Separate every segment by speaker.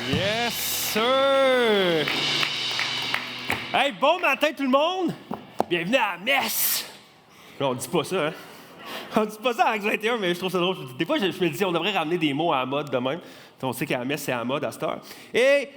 Speaker 1: Yes, sir! Hey, bon matin tout le monde! Bienvenue à la messe! Non, on dit pas ça, hein? On dit pas ça à Acte 21, mais je trouve ça drôle. Des fois, je me dis, on devrait ramener des mots à la mode de même. On sait qu'à la messe, c'est à la mode à cette heure. Et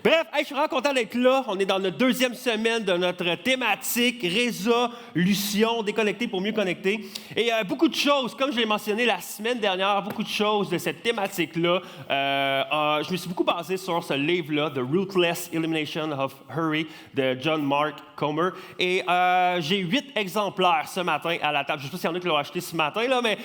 Speaker 1: bref, je suis vraiment content d'être là. On est dans notre deuxième semaine de notre thématique résolution, déconnecter pour mieux connecter. Et beaucoup de choses, comme je l'ai mentionné la semaine dernière, beaucoup de choses de cette thématique-là. Je me suis beaucoup basé sur ce livre-là, The Ruthless Elimination of Hurry, de John Mark Comer. Et j'ai 8 exemplaires ce matin à la table. Je ne sais pas s'il y en a qui l'ont acheté ce matin, là, mais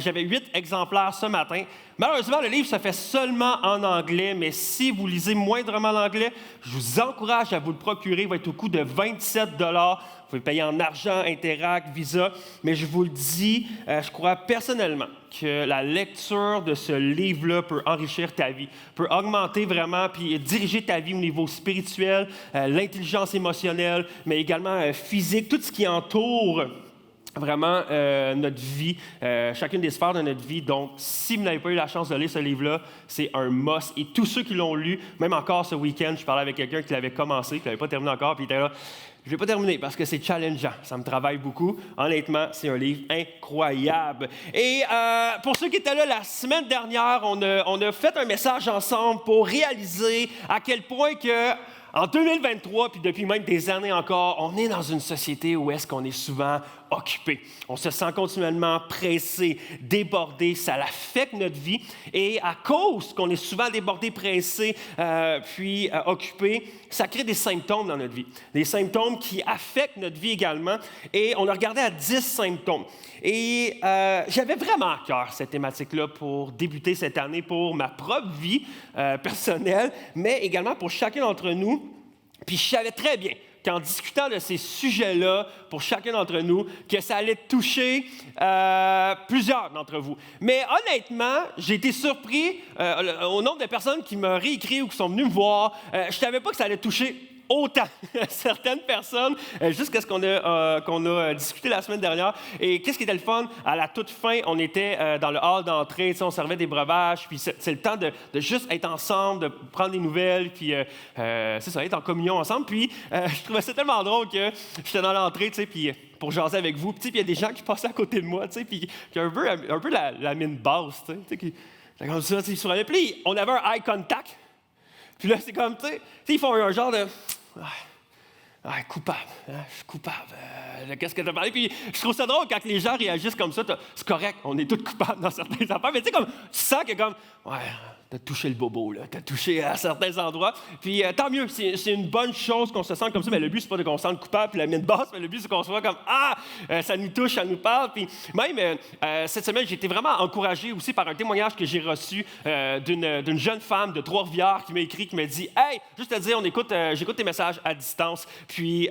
Speaker 1: j'avais 8 exemplaires ce matin. Malheureusement, le livre se fait seulement en anglais, mais si vous lisez moindrement l'anglais, je vous encourage à vous le procurer. Il va être au coût de 27 $. Vous pouvez payer en argent, Interac, Visa. Mais je vous le dis, je crois personnellement que la lecture de ce livre-là peut enrichir ta vie, peut augmenter vraiment, puis diriger ta vie au niveau spirituel, l'intelligence émotionnelle, mais également physique, tout ce qui entoure vraiment notre vie, chacune des sphères de notre vie. Donc, si vous n'avez pas eu la chance de lire ce livre-là, c'est un must. Et tous ceux qui l'ont lu, même encore ce week-end, je parlais avec quelqu'un qui l'avait commencé, qui n'avait pas terminé encore, puis il était là, je ne vais pas terminer parce que c'est challengeant, ça me travaille beaucoup. Honnêtement, c'est un livre incroyable. Et pour ceux qui étaient là la semaine dernière, on a fait un message ensemble pour réaliser à quel point que en 2023, puis depuis même des années encore, on est dans une société où est-ce qu'on est souvent occupé. On se sent continuellement pressé, débordé, ça affecte notre vie. Et à cause qu'on est souvent débordé, pressé, puis occupé, ça crée des symptômes dans notre vie. Des symptômes qui affectent notre vie également. Et on a regardé à 10 symptômes. Et j'avais vraiment à cœur cette thématique-là pour débuter cette année, pour ma propre vie personnelle, mais également pour chacun d'entre nous. Puis je savais très bien qu'en discutant de ces sujets-là, pour chacun d'entre nous, que ça allait toucher plusieurs d'entre vous. Mais honnêtement, j'ai été surpris au nombre de personnes qui m'ont réécrit ou qui sont venues me voir. Je ne savais pas que ça allait toucher autant certaines personnes, jusqu'à ce qu'on a discuté la semaine dernière. Et qu'est-ce qui était le fun? À la toute fin, on était dans le hall d'entrée, on servait des breuvages, puis c'est le temps de juste être ensemble, de prendre des nouvelles, puis c'est ça, être en communion ensemble. Puis je trouvais ça tellement drôle que j'étais dans l'entrée, tu sais, puis pour jaser avec vous. Puis il y a des gens qui passaient à côté de moi, tu sais, puis qui ont un peu la mine basse, tu sais, qui comme ça, tu sais, puis on avait un eye contact. Puis là, c'est comme, tu sais, ils font un genre de... coupable, hein, je suis coupable. Qu'est-ce que tu as parlé? Puis je trouve ça drôle quand les gens réagissent comme ça. C'est correct, on est tous coupables dans certaines affaires. Mais tu sais, comme, tu sens que comme, t'as touché le bobo, là, t'as touché à certains endroits. Puis tant mieux, c'est une bonne chose qu'on se sente comme ça. Mais le but, c'est pas de qu'on se sente coupable puis la mine basse, mais le but, c'est qu'on soit comme, ça nous touche, ça nous parle. Puis même, cette semaine, j'ai été vraiment encouragé aussi par un témoignage que j'ai reçu d'une jeune femme de Trois-Rivières qui m'a écrit, qui m'a dit, « Hey, juste te dire, j'écoute tes messages à distance. Puis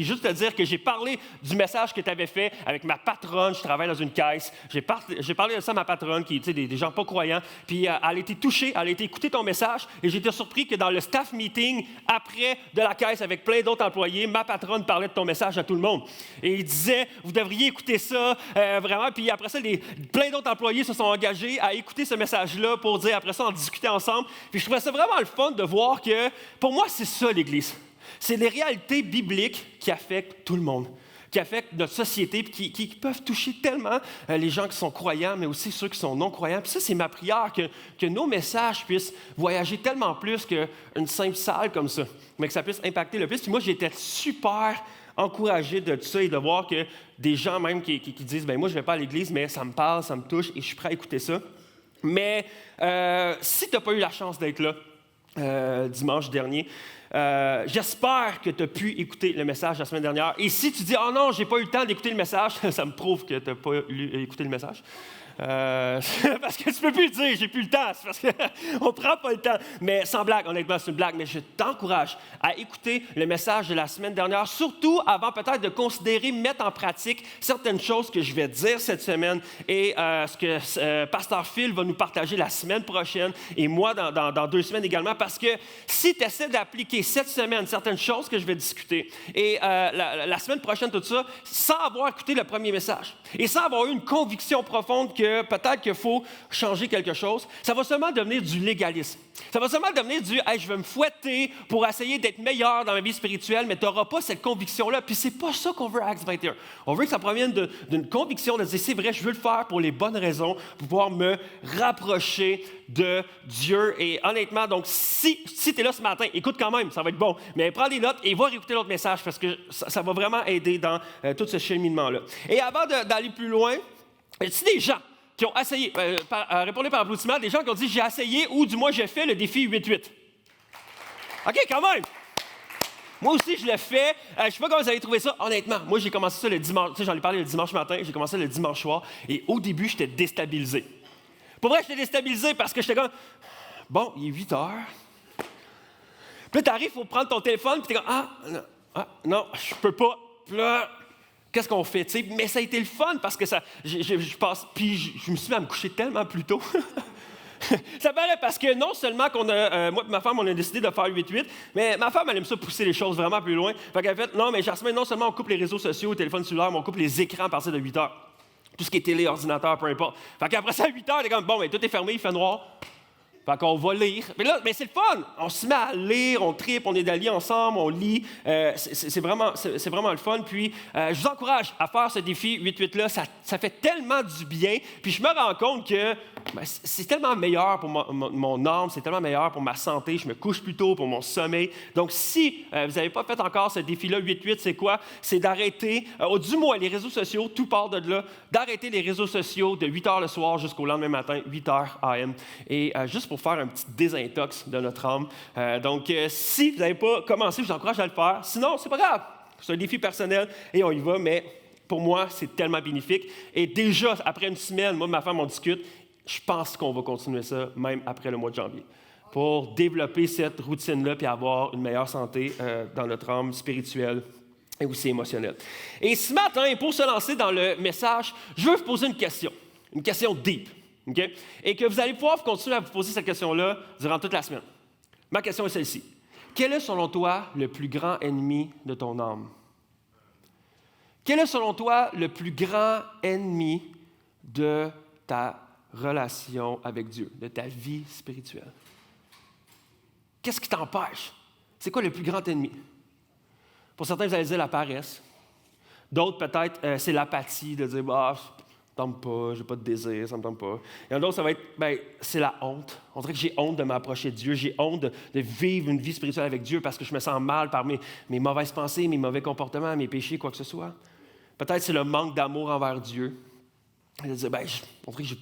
Speaker 1: juste te dire que j'ai parlé du message que tu avais fait avec ma patronne. Je travaille dans une caisse. J'ai parlé de ça à ma patronne, qui est des gens pas croyants. Puis elle a été touchée, elle a été écouter ton message. Et j'ai été surpris que dans le staff meeting, après de la caisse, avec plein d'autres employés, ma patronne parlait de ton message à tout le monde. Et il disait, vous devriez écouter ça, vraiment. Puis après ça, plein d'autres employés se sont engagés à écouter ce message-là pour dire, après ça, en discuter ensemble. Puis je trouvais ça vraiment le fun de voir que, pour moi, c'est ça l'Église. C'est les réalités bibliques qui affectent tout le monde, qui affectent notre société, puis qui peuvent toucher tellement les gens qui sont croyants, mais aussi ceux qui sont non-croyants. Puis ça, c'est ma prière, que nos messages puissent voyager tellement plus qu'une simple salle comme ça, mais que ça puisse impacter le plus. Puis moi, j'étais super encouragé de ça et de voir que des gens même qui disent, moi, je ne vais pas à l'église, mais ça me parle, ça me touche, et je suis prêt à écouter ça. Mais si tu n'as pas eu la chance d'être là dimanche dernier, j'espère que tu as pu écouter le message la semaine dernière. Et si tu dis « Oh non, j'ai pas eu le temps d'écouter le message », ça me prouve que tu n'as pas écouté le message. Parce que tu peux plus le dire, j'ai plus le temps, c'est parce qu'on prend pas le temps. Mais sans blague, honnêtement, c'est une blague, mais je t'encourage à écouter le message de la semaine dernière, surtout avant peut-être de considérer mettre en pratique certaines choses que je vais dire cette semaine et ce que Pasteur Phil va nous partager la semaine prochaine et moi dans 2 semaines également, parce que si tu essaies d'appliquer cette semaine certaines choses que je vais discuter et la semaine prochaine tout ça, sans avoir écouté le premier message et sans avoir eu une conviction profonde que peut-être qu'il faut changer quelque chose, ça va seulement devenir du légalisme. Ça va seulement devenir du « Hey, je vais me fouetter pour essayer d'être meilleur dans ma vie spirituelle », mais tu n'auras pas cette conviction-là. Puis c'est pas ça qu'on veut à Acts 21. On veut que ça provienne d'une conviction de dire « C'est vrai, je veux le faire pour les bonnes raisons, pour pouvoir me rapprocher de Dieu. » Et honnêtement, donc, si tu es là ce matin, écoute quand même, ça va être bon, mais prends des notes et va réécouter l'autre message parce que ça va vraiment aider dans tout ce cheminement-là. Et avant d'aller plus loin, y a-t-il des gens qui ont essayé, répondez par applaudissement, des gens qui ont dit « J'ai essayé » ou du moins « J'ai fait le défi 8-8 ». OK, quand même! Moi aussi, je l'ai fait. Je ne sais pas comment vous avez trouvé ça. Honnêtement, moi, j'ai commencé ça le dimanche. Tu sais, j'en ai parlé le dimanche matin. J'ai commencé le dimanche soir. Et au début, j'étais déstabilisé. Pour vrai, j'étais déstabilisé parce que j'étais comme « Bon, il est 8 heures. » Puis là, tu arrives, il faut prendre ton téléphone. Puis tu es comme « non, je peux pas. » Puis là, qu'est-ce qu'on fait, tu sais? Mais ça a été le fun parce que ça, je passe, puis je me suis mis à me coucher tellement plus tôt. Ça paraît parce que non seulement qu'on a, moi et ma femme, on a décidé de faire 8-8, mais ma femme, elle aime ça pousser les choses vraiment plus loin. Fait qu'elle a fait, non, mais Jasmine, non seulement on coupe les réseaux sociaux, le téléphone cellulaire, mais on coupe les écrans à partir de 8 heures. Tout ce qui est télé, ordinateur, peu importe. Fait qu'après ça, à 8 heures, t'es comme, bon, mais tout est fermé, il fait noir. Fait qu'on va lire. Mais c'est le fun! On se met à lire, on tripe, on est d'aller ensemble, on lit. C'est vraiment le fun. Puis, je vous encourage à faire ce défi 8-8-là. Ça fait tellement du bien. Puis, je me rends compte que c'est tellement meilleur pour mon âme, c'est tellement meilleur pour ma santé. Je me couche plus tôt pour mon sommeil. Donc, si vous n'avez pas fait encore ce défi-là 8-8, c'est quoi? C'est d'arrêter, du moins les réseaux sociaux, tout part de là, d'arrêter les réseaux sociaux de 8 heures le soir jusqu'au lendemain matin, 8 heures AM. Et juste pour faire un petit désintox de notre âme. Donc, si vous n'avez pas commencé, je vous encourage à le faire. Sinon, c'est pas grave. C'est un défi personnel et on y va, mais pour moi, c'est tellement bénéfique. Et déjà, après une semaine, moi et ma femme, on discute. Je pense qu'on va continuer ça même après le mois de janvier pour développer cette routine-là puis avoir une meilleure santé dans notre âme spirituelle et aussi émotionnelle. Et ce matin, pour se lancer dans le message, je veux vous poser une question deep. Okay? Et que vous allez pouvoir continuer à vous poser cette question-là durant toute la semaine. Ma question est celle-ci. Quel est, selon toi, le plus grand ennemi de ton âme? Quel est, selon toi, le plus grand ennemi de ta relation avec Dieu, de ta vie spirituelle? Qu'est-ce qui t'empêche? C'est quoi le plus grand ennemi? Pour certains, vous allez dire la paresse. D'autres, peut-être, c'est l'apathie, de dire bah, ça me tente pas, j'ai pas de désir, ça me tente pas. Et d'autres, ça va être, c'est la honte. On dirait que j'ai honte de m'approcher de Dieu, j'ai honte de vivre une vie spirituelle avec Dieu parce que je me sens mal par mes mauvaises pensées, mes mauvais comportements, mes péchés, quoi que ce soit. Peut-être c'est le manque d'amour envers Dieu. De dire, on dirait que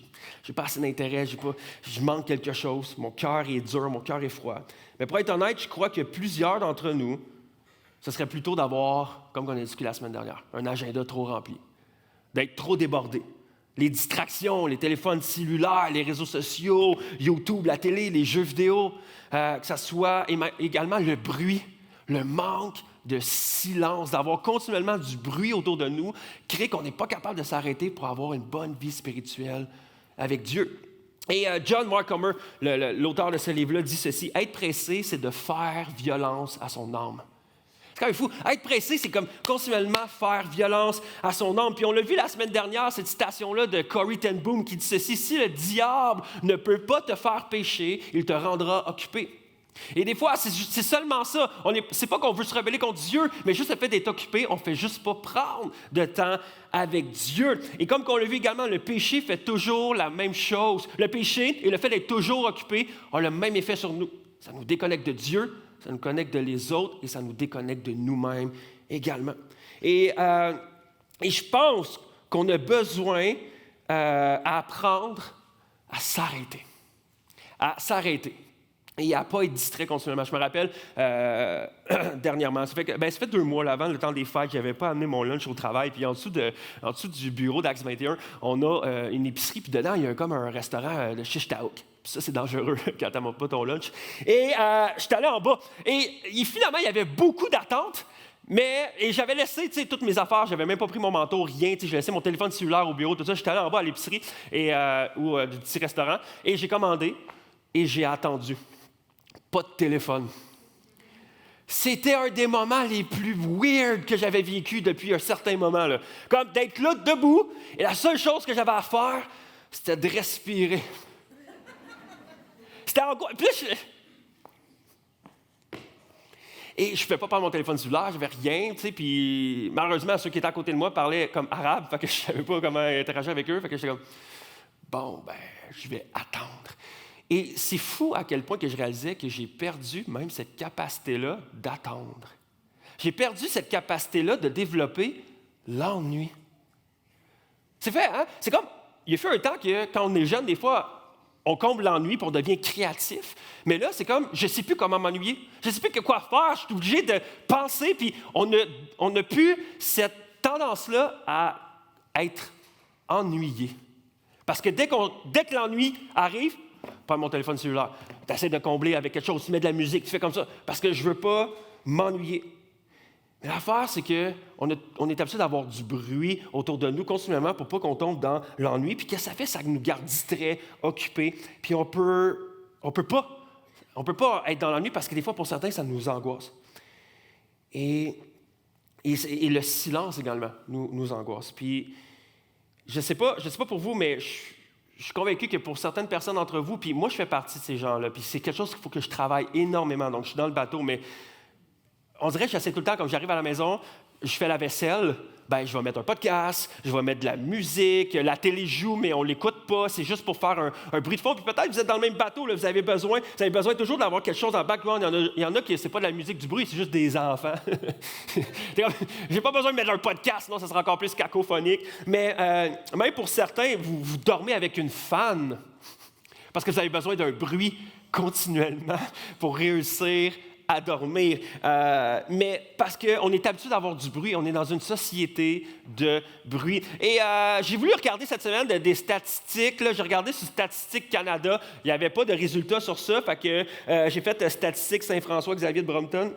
Speaker 1: j'ai pas assez d'intérêt, je manque quelque chose, mon cœur est dur, mon cœur est froid. Mais pour être honnête, je crois que plusieurs d'entre nous, ce serait plutôt d'avoir, comme on a discuté la semaine dernière, un agenda trop rempli, d'être trop débordé. Les distractions, les téléphones cellulaires, les réseaux sociaux, YouTube, la télé, les jeux vidéo, que ce soit également le bruit, le manque de silence, d'avoir continuellement du bruit autour de nous, crée qu'on n'est pas capable de s'arrêter pour avoir une bonne vie spirituelle avec Dieu. Et John Mark Comer, l'auteur de ce livre-là, dit ceci, « Être pressé, c'est de faire violence à son âme. » C'est quand même fou. Être pressé, c'est comme continuellement faire violence à son âme. Puis on l'a vu la semaine dernière, cette citation-là de Corrie ten Boom qui dit ceci, « Si le diable ne peut pas te faire pécher, il te rendra occupé. » Et des fois, c'est seulement ça. C'est pas qu'on veut se rebeller contre Dieu, mais juste le fait d'être occupé, on ne fait juste pas prendre de temps avec Dieu. Et comme on l'a vu également, le péché fait toujours la même chose. Le péché et le fait d'être toujours occupé ont le même effet sur nous. Ça nous déconnecte de Dieu, ça nous connecte de les autres et ça nous déconnecte de nous-mêmes également. Et je pense qu'on a besoin d'apprendre à s'arrêter. À s'arrêter. Et à ne pas être distrait continuellement. Je me rappelle, dernièrement, ça fait 2 mois là, avant le temps des fêtes, je n'avais pas amené mon lunch au travail. Puis en dessous du bureau d'Acts 21, on a une épicerie. Puis dedans, il y a comme un restaurant de shish taouk. Puis ça, c'est dangereux quand tu n'as pas ton lunch. Et je suis allé en bas. Et finalement, il y avait beaucoup d'attentes. Et j'avais laissé toutes mes affaires, j'avais même pas pris mon manteau, rien. J'ai laissé mon téléphone cellulaire au bureau, tout ça. J'étais allé en bas à l'épicerie ou du petit restaurant. Et j'ai commandé et j'ai attendu. Pas de téléphone. C'était un des moments les plus weird que j'avais vécu depuis un certain moment. Là. Comme d'être là, debout, et la seule chose que j'avais à faire, c'était de respirer. C'était angoissant. Puis là, Et je ne pouvais pas prendre mon téléphone cellulaire, j'avais rien, tu sais, puis malheureusement, ceux qui étaient à côté de moi parlaient comme arabe, fait que je ne savais pas comment interagir avec eux, fait que j'étais comme, bon, ben, je vais attendre. Et c'est fou à quel point que je réalisais que j'ai perdu même cette capacité-là d'attendre. J'ai perdu cette capacité-là de développer l'ennui. C'est fait, hein? C'est comme, il y a fait un temps que quand on est jeune, des fois, on comble l'ennui puis on devient créatif. Mais là, c'est comme, je ne sais plus comment m'ennuyer. Je ne sais plus quoi faire. Je suis obligé de penser. Puis on n'a plus cette tendance-là à être ennuyé. Parce que dès que l'ennui arrive, prends mon téléphone cellulaire, tu essaies de combler avec quelque chose, tu mets de la musique, tu fais comme ça. Parce que je ne veux pas m'ennuyer. Mais l'affaire, c'est qu'on est habitué d'avoir du bruit autour de nous continuellement pour pas qu'on tombe dans l'ennui. Puis qu'est-ce que ça fait? Ça nous garde distraits, occupés. Puis on peut pas être dans l'ennui parce que des fois, pour certains, ça nous angoisse. Et le silence également nous angoisse. Puis je sais pas pour vous, mais je suis convaincu que pour certaines personnes d'entre vous, puis moi, je fais partie de ces gens-là, puis c'est quelque chose qu'il faut que je travaille énormément. Donc, je suis dans le bateau, mais on dirait que j'essaie tout le temps, quand j'arrive à la maison, je fais la vaisselle, ben je vais mettre un podcast, je vais mettre de la musique, la télé joue, mais on ne l'écoute pas, c'est juste pour faire un bruit de fond. Puis peut-être que vous êtes dans le même bateau, là, vous avez besoin toujours d'avoir quelque chose en background. Il y en a qui, c'est pas de la musique du bruit, c'est juste des enfants. J'ai pas besoin de mettre un podcast, sinon ça sera encore plus cacophonique. Mais même pour certains, vous dormez avec une fan, parce que vous avez besoin d'un bruit continuellement pour réussir à dormir, mais parce qu'on est habitué d'avoir du bruit, on est dans une société de bruit. Et j'ai voulu regarder cette semaine des statistiques, là, j'ai regardé sur Statistique Canada, il n'y avait pas de résultats sur ça, fait que j'ai fait Statistique Saint-François Xavier de Brompton.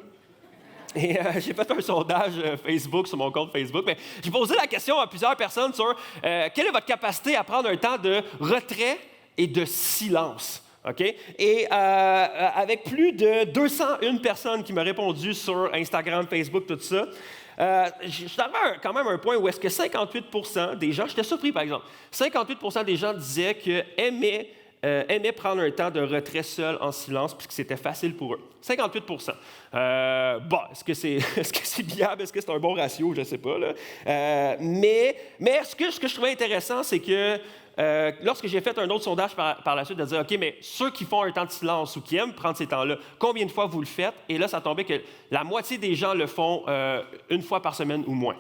Speaker 1: Et j'ai fait un sondage Facebook sur mon compte Facebook. Mais j'ai posé la question à plusieurs personnes sur quelle est votre capacité à prendre un temps de retrait et de silence. OK? Et avec plus de 201 personnes qui m'ont répondu sur Instagram, Facebook, tout ça, je suis arrivé quand même à un point où est-ce que 58% des gens, j'étais surpris par exemple, 58% des gens disaient qu'ils aimaient prendre un temps de retrait seul en silence puisque c'était facile pour eux. 58%. Est-ce que c'est viable? Est-ce que c'est un bon ratio? Je ne sais pas. Là. Mais ce que je trouvais intéressant, c'est que lorsque j'ai fait un autre sondage par la suite, de dire, OK, mais ceux qui font un temps de silence ou qui aiment prendre ces temps-là, combien de fois vous le faites? Et là, ça tombait que la moitié des gens le font une fois par semaine ou moins.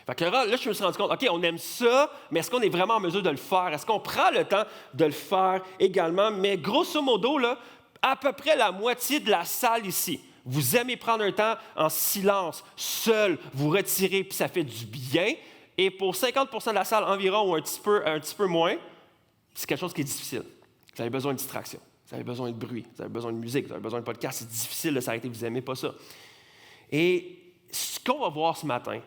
Speaker 1: Fait que là, je me suis rendu compte, OK, on aime ça, mais est-ce qu'on est vraiment en mesure de le faire? Est-ce qu'on prend le temps de le faire également? Mais grosso modo, là, à peu près la moitié de la salle ici, vous aimez prendre un temps en silence, seul, vous retirez, puis ça fait du bien. Et pour 50% de la salle environ, ou un petit peu moins, c'est quelque chose qui est difficile. Vous avez besoin de distraction, vous avez besoin de bruit, vous avez besoin de musique, vous avez besoin de podcast. C'est difficile de s'arrêter, vous n'aimez pas ça. Et ce qu'on va voir ce matin,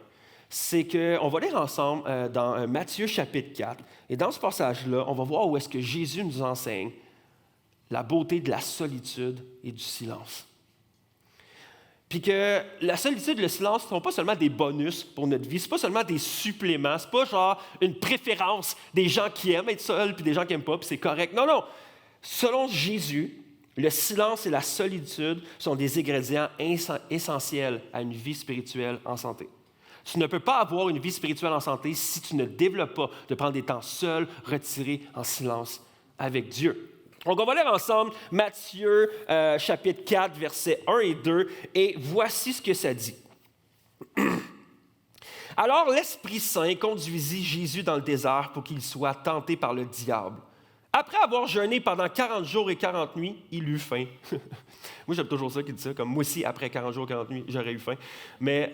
Speaker 1: c'est qu'on va lire ensemble dans Matthieu chapitre 4. Et dans ce passage-là, on va voir où est-ce que Jésus nous enseigne la beauté de la solitude et du silence. Puis que la solitude et le silence ne sont pas seulement des bonus pour notre vie, ce n'est pas seulement des suppléments, ce n'est pas genre une préférence des gens qui aiment être seuls puis des gens qui n'aiment pas, puis c'est correct. Non. Selon Jésus, le silence et la solitude sont des ingrédients essentiels à une vie spirituelle en santé. Tu ne peux pas avoir une vie spirituelle en santé si tu ne développes pas de prendre des temps seuls, retirés en silence avec Dieu. Donc, on va lire ensemble Matthieu chapitre 4, versets 1 et 2, et voici ce que ça dit. Alors, l'Esprit Saint conduisit Jésus dans le désert pour qu'il soit tenté par le diable. Après avoir jeûné pendant 40 jours et 40 nuits, il eut faim. Moi, j'aime toujours ça qui dit ça, comme moi aussi, après 40 jours et 40 nuits, j'aurais eu faim. Mais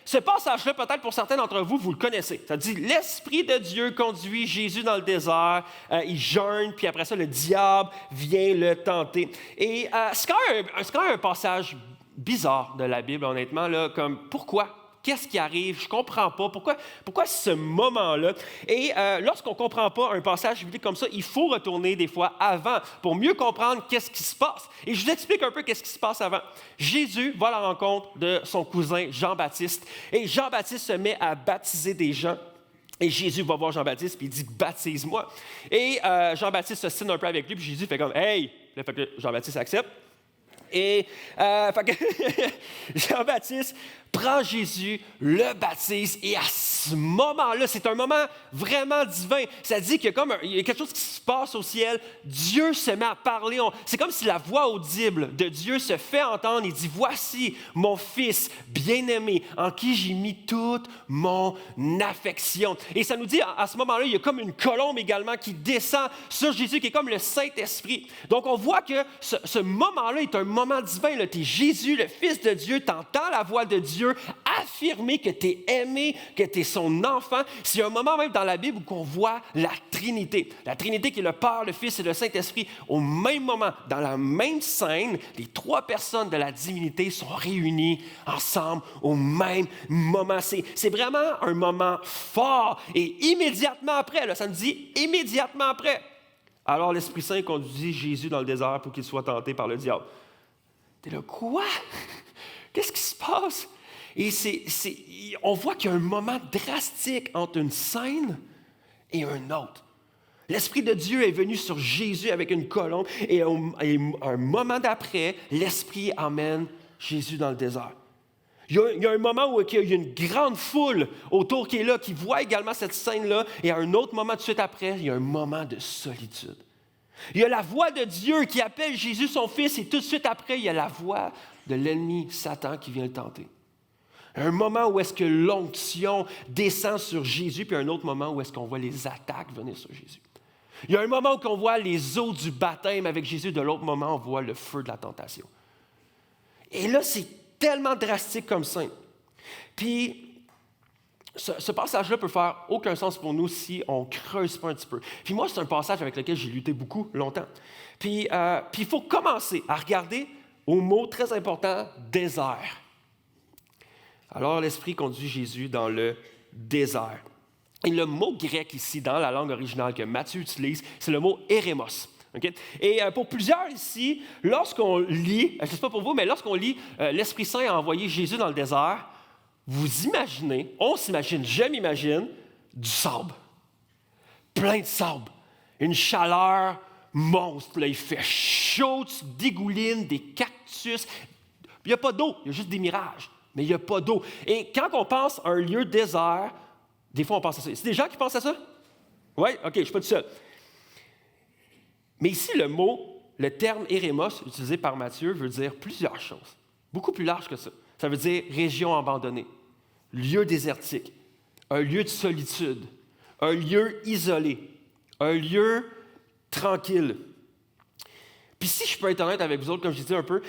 Speaker 1: ce passage-là, peut-être pour certains d'entre vous, vous le connaissez. Ça dit, l'Esprit de Dieu conduit Jésus dans le désert, il jeûne, puis après ça, le diable vient le tenter. Et c'est quand même un passage bizarre de la Bible, honnêtement, là, comme pourquoi? Qu'est-ce qui arrive? Je ne comprends pas. Pourquoi ce moment-là? Et lorsqu'on ne comprend pas un passage biblique comme ça, il faut retourner des fois avant pour mieux comprendre qu'est-ce qui se passe. Et je vous explique un peu qu'est-ce qui se passe avant. Jésus va à la rencontre de son cousin Jean-Baptiste. Et Jean-Baptiste se met à baptiser des gens. Et Jésus va voir Jean-Baptiste, puis il dit « Baptise-moi ». Et Jean-Baptiste se signe un peu avec lui, puis Jésus fait comme « Hey ». Fait que Jean-Baptiste accepte. Et Jean-Baptiste prend Jésus, le baptise, et à ce moment-là, c'est un moment vraiment divin. Ça dit qu'il y a quelque chose qui se passe au ciel. Dieu se met à parler. C'est comme si la voix audible de Dieu se fait entendre. Il dit, voici mon fils bien-aimé, en qui j'ai mis toute mon affection. Et ça nous dit, à ce moment-là, il y a comme une colombe également qui descend sur Jésus, qui est comme le Saint-Esprit. Donc, on voit que ce moment-là est un moment divin. Tu es Jésus, le Fils de Dieu, tu entends la voix de Dieu affirmer que tu es aimé, que tu es son enfant. C'est un moment même dans la Bible où on voit la Trinité. La Trinité qui est le Père, le Fils et le Saint-Esprit. Au même moment, dans la même scène, les trois personnes de la divinité sont réunies ensemble au même moment. C'est vraiment un moment fort. Et immédiatement après, là, ça nous dit immédiatement après. Alors l'Esprit Saint conduit Jésus dans le désert pour qu'il soit tenté par le diable. T'es là, quoi? Qu'est-ce qui se passe? Et on voit qu'il y a un moment drastique entre une scène et un autre. L'Esprit de Dieu est venu sur Jésus avec une colombe et un moment d'après, l'Esprit emmène Jésus dans le désert. Il y a un moment où il y a une grande foule autour qui est là, qui voit également cette scène-là, et à un autre moment tout de suite après, il y a un moment de solitude. Il y a la voix de Dieu qui appelle Jésus son fils, et tout de suite après, il y a la voix de l'ennemi Satan qui vient le tenter. Un moment où est-ce que l'onction descend sur Jésus, puis un autre moment où est-ce qu'on voit les attaques venir sur Jésus. Il y a un moment où on voit les eaux du baptême avec Jésus, de l'autre moment, on voit le feu de la tentation. Et là, c'est tellement drastique comme ça. Puis, ce passage-là peut faire aucun sens pour nous si on ne creuse pas un petit peu. Puis moi, c'est un passage avec lequel j'ai lutté beaucoup, longtemps. Puis il faut commencer à regarder au mot très important, désert. Alors, l'Esprit conduit Jésus dans le désert. Et le mot grec ici, dans la langue originale que Matthieu utilise, c'est le mot érémos. Okay? Et pour plusieurs ici, lorsqu'on lit, je ne sais pas pour vous, mais lorsqu'on lit l'Esprit Saint a envoyé Jésus dans le désert, vous imaginez, on s'imagine, je m'imagine, du sable. Plein de sable. Une chaleur monstre. Là, il fait chaud, tu dégoulines, des cactus. Il n'y a pas d'eau, il y a juste des mirages. Mais il n'y a pas d'eau. Et quand on pense à un lieu désert, des fois on pense à ça. C'est des gens qui pensent à ça? Oui? OK, je ne suis pas tout seul. Mais ici, le terme érémos, utilisé par Matthieu, veut dire plusieurs choses. Beaucoup plus large que ça. Ça veut dire région abandonnée, lieu désertique, un lieu de solitude, un lieu isolé, un lieu tranquille. Puis si je peux être honnête avec vous autres, comme je disais un peu,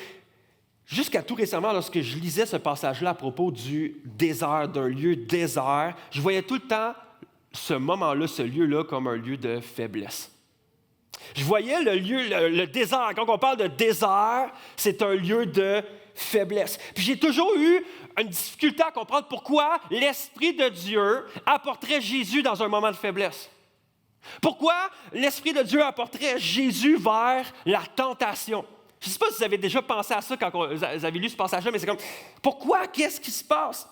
Speaker 1: jusqu'à tout récemment, lorsque je lisais ce passage-là à propos du désert, d'un lieu désert, je voyais tout le temps ce moment-là, ce lieu-là, comme un lieu de faiblesse. Je voyais le désert. Quand on parle de désert, c'est un lieu de faiblesse. Puis j'ai toujours eu une difficulté à comprendre pourquoi l'Esprit de Dieu apporterait Jésus dans un moment de faiblesse. Pourquoi l'Esprit de Dieu apporterait Jésus vers la tentation. Je ne sais pas si vous avez déjà pensé à ça quand vous avez lu ce passage-là, mais c'est comme, pourquoi? Qu'est-ce qui se passe?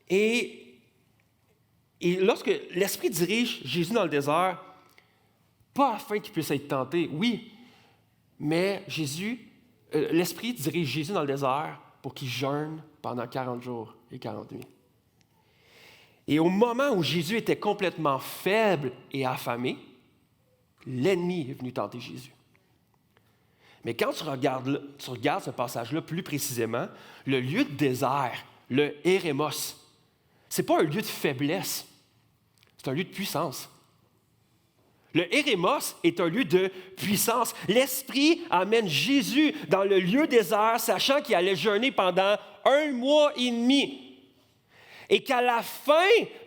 Speaker 1: Et lorsque l'Esprit dirige Jésus dans le désert, pas afin qu'il puisse être tenté, oui, mais l'Esprit dirige Jésus dans le désert pour qu'il jeûne pendant 40 jours et 40 nuits. Et au moment où Jésus était complètement faible et affamé, l'ennemi est venu tenter Jésus. Mais quand tu regardes ce passage-là plus précisément, le lieu de désert, le érémos, ce n'est pas un lieu de faiblesse, c'est un lieu de puissance. Le érémos est un lieu de puissance. L'Esprit amène Jésus dans le lieu désert, sachant qu'il allait jeûner pendant 1 mois et demi. Et qu'à la fin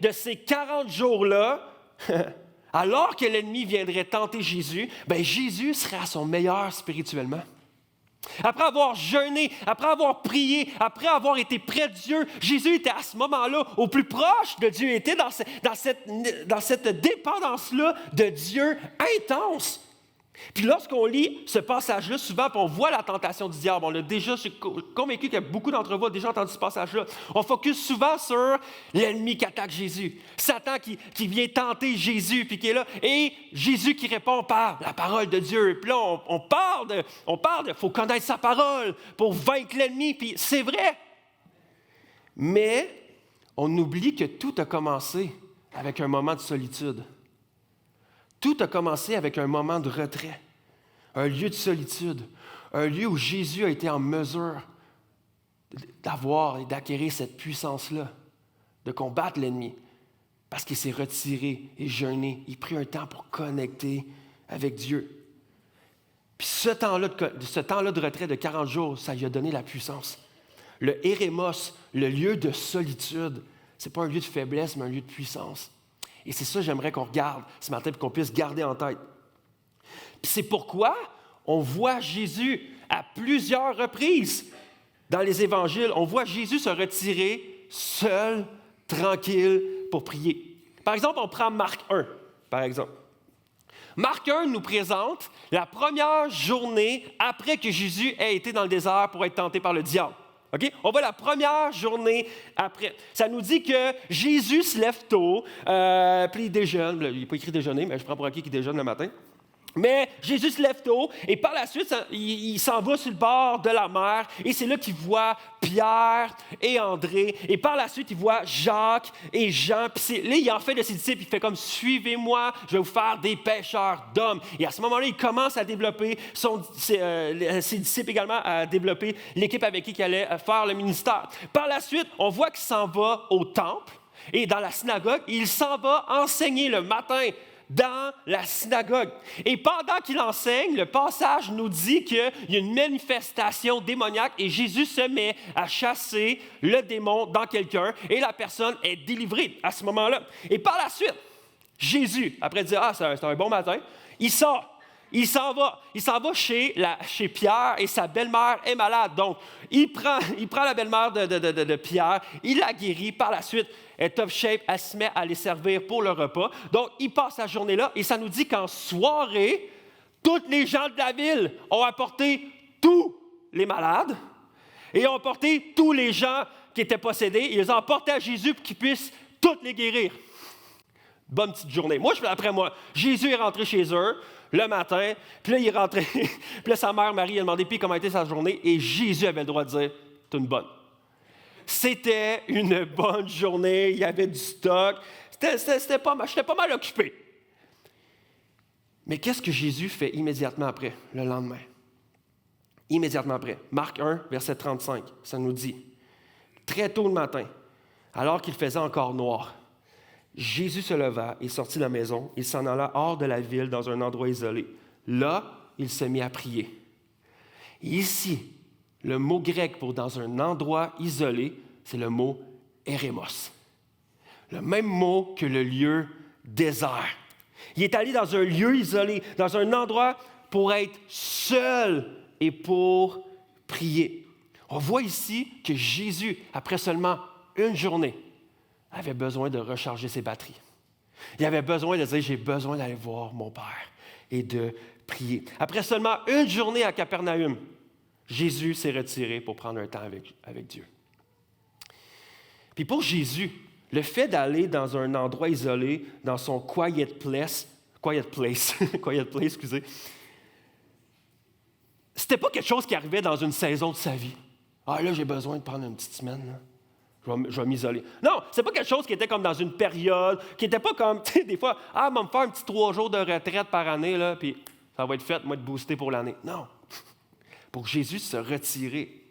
Speaker 1: de ces 40 jours-là, alors que l'ennemi viendrait tenter Jésus, Jésus serait à son meilleur spirituellement. Après avoir jeûné, après avoir prié, après avoir été près de Dieu, Jésus était à ce moment-là au plus proche de Dieu. Il était dans cette dépendance-là de Dieu intense. Puis lorsqu'on lit ce passage-là, souvent, puis on voit la tentation du diable. Je suis convaincu que beaucoup d'entre vous ont déjà entendu ce passage-là. On focus souvent sur l'ennemi qui attaque Jésus. Satan qui vient tenter Jésus, puis qui est là. Et Jésus qui répond par la parole de Dieu. Puis là, on parle de faut connaître sa parole pour vaincre l'ennemi. Puis c'est vrai. Mais on oublie que tout a commencé avec un moment de solitude. Tout a commencé avec un moment de retrait, un lieu de solitude, un lieu où Jésus a été en mesure d'avoir et d'acquérir cette puissance-là, de combattre l'ennemi, parce qu'il s'est retiré et jeûné. Il a pris un temps pour connecter avec Dieu. Puis ce temps-là de retrait de 40 jours, ça lui a donné la puissance. Le érémos, le lieu de solitude, ce n'est pas un lieu de faiblesse, mais un lieu de puissance. Et c'est ça que j'aimerais qu'on regarde ce matin et qu'on puisse garder en tête. Puis c'est pourquoi on voit Jésus à plusieurs reprises dans les évangiles. On voit Jésus se retirer seul, tranquille, pour prier. Par exemple, on prend Marc 1, par exemple. Marc 1 nous présente la première journée après que Jésus ait été dans le désert pour être tenté par le diable. Okay? On voit la première journée après. Ça nous dit que Jésus se lève tôt, puis il déjeune. Il n'est pas écrit déjeuner, mais je prends pour acquis qu'il déjeune le matin. Mais Jésus se lève tôt et par la suite, il s'en va sur le bord de la mer et c'est là qu'il voit Pierre et André. Et par la suite, il voit Jacques et Jean. Puis là, il en fait de ses disciples, il fait comme « Suivez-moi, je vais vous faire des pêcheurs d'hommes ». Et à ce moment-là, il commence à développer ses disciples également, à développer l'équipe avec qui il allait faire le ministère. Par la suite, on voit qu'il s'en va au temple et dans la synagogue. Il s'en va enseigner le matin dans la synagogue. Et pendant qu'il enseigne, le passage nous dit qu'il y a une manifestation démoniaque et Jésus se met à chasser le démon dans quelqu'un et la personne est délivrée à ce moment-là. Et par la suite, Jésus, après dire « Ah, c'est un bon matin », il sort. Il s'en va chez Pierre et sa belle-mère est malade. Donc, il prend la belle-mère de Pierre, il la guérit. Par la suite, elle est top shape, elle se met à les servir pour le repas. Donc, il passe la journée là et ça nous dit qu'en soirée, tous les gens de la ville ont apporté tous les malades et ont apporté tous les gens qui étaient possédés. Ils les ont apportés à Jésus pour qu'il puisse tous les guérir. Bonne petite journée. Moi, après moi, Jésus est rentré chez eux le matin, puis là, il est rentré, puis là, sa mère Marie a demandé puis comment était sa journée, et Jésus avait le droit de dire « C'est une bonne ». C'était une bonne journée, il y avait du stock, j'étais pas mal occupé. Mais qu'est-ce que Jésus fait immédiatement après, le lendemain? Immédiatement après, Marc 1, verset 35, ça nous dit « Très tôt le matin, alors qu'il faisait encore noir, Jésus se leva et sortit de la maison. Il s'en alla hors de la ville dans un endroit isolé. Là, il se mit à prier. Et ici, le mot grec pour dans un endroit isolé, c'est le mot érémos. Le même mot que le lieu désert. Il est allé dans un lieu isolé, dans un endroit pour être seul et pour prier. On voit ici que Jésus, après seulement une journée, avait besoin de recharger ses batteries. Il avait besoin de dire « J'ai besoin d'aller voir mon Père » et de prier. Après seulement une journée à Capernaum, Jésus s'est retiré pour prendre un temps avec Dieu. Puis pour Jésus, le fait d'aller dans un endroit isolé, dans son quiet place, c'était pas quelque chose qui arrivait dans une saison de sa vie. « Ah là, j'ai besoin de prendre une petite semaine, là. Je vais m'isoler. » Non, c'est pas quelque chose qui était comme dans une période, qui n'était pas comme, tu sais, des fois, « Ah, on va me faire un petit 3 jours de retraite par année, là, puis ça va être fait, moi, de booster pour l'année. » Non. Pour Jésus se retirer,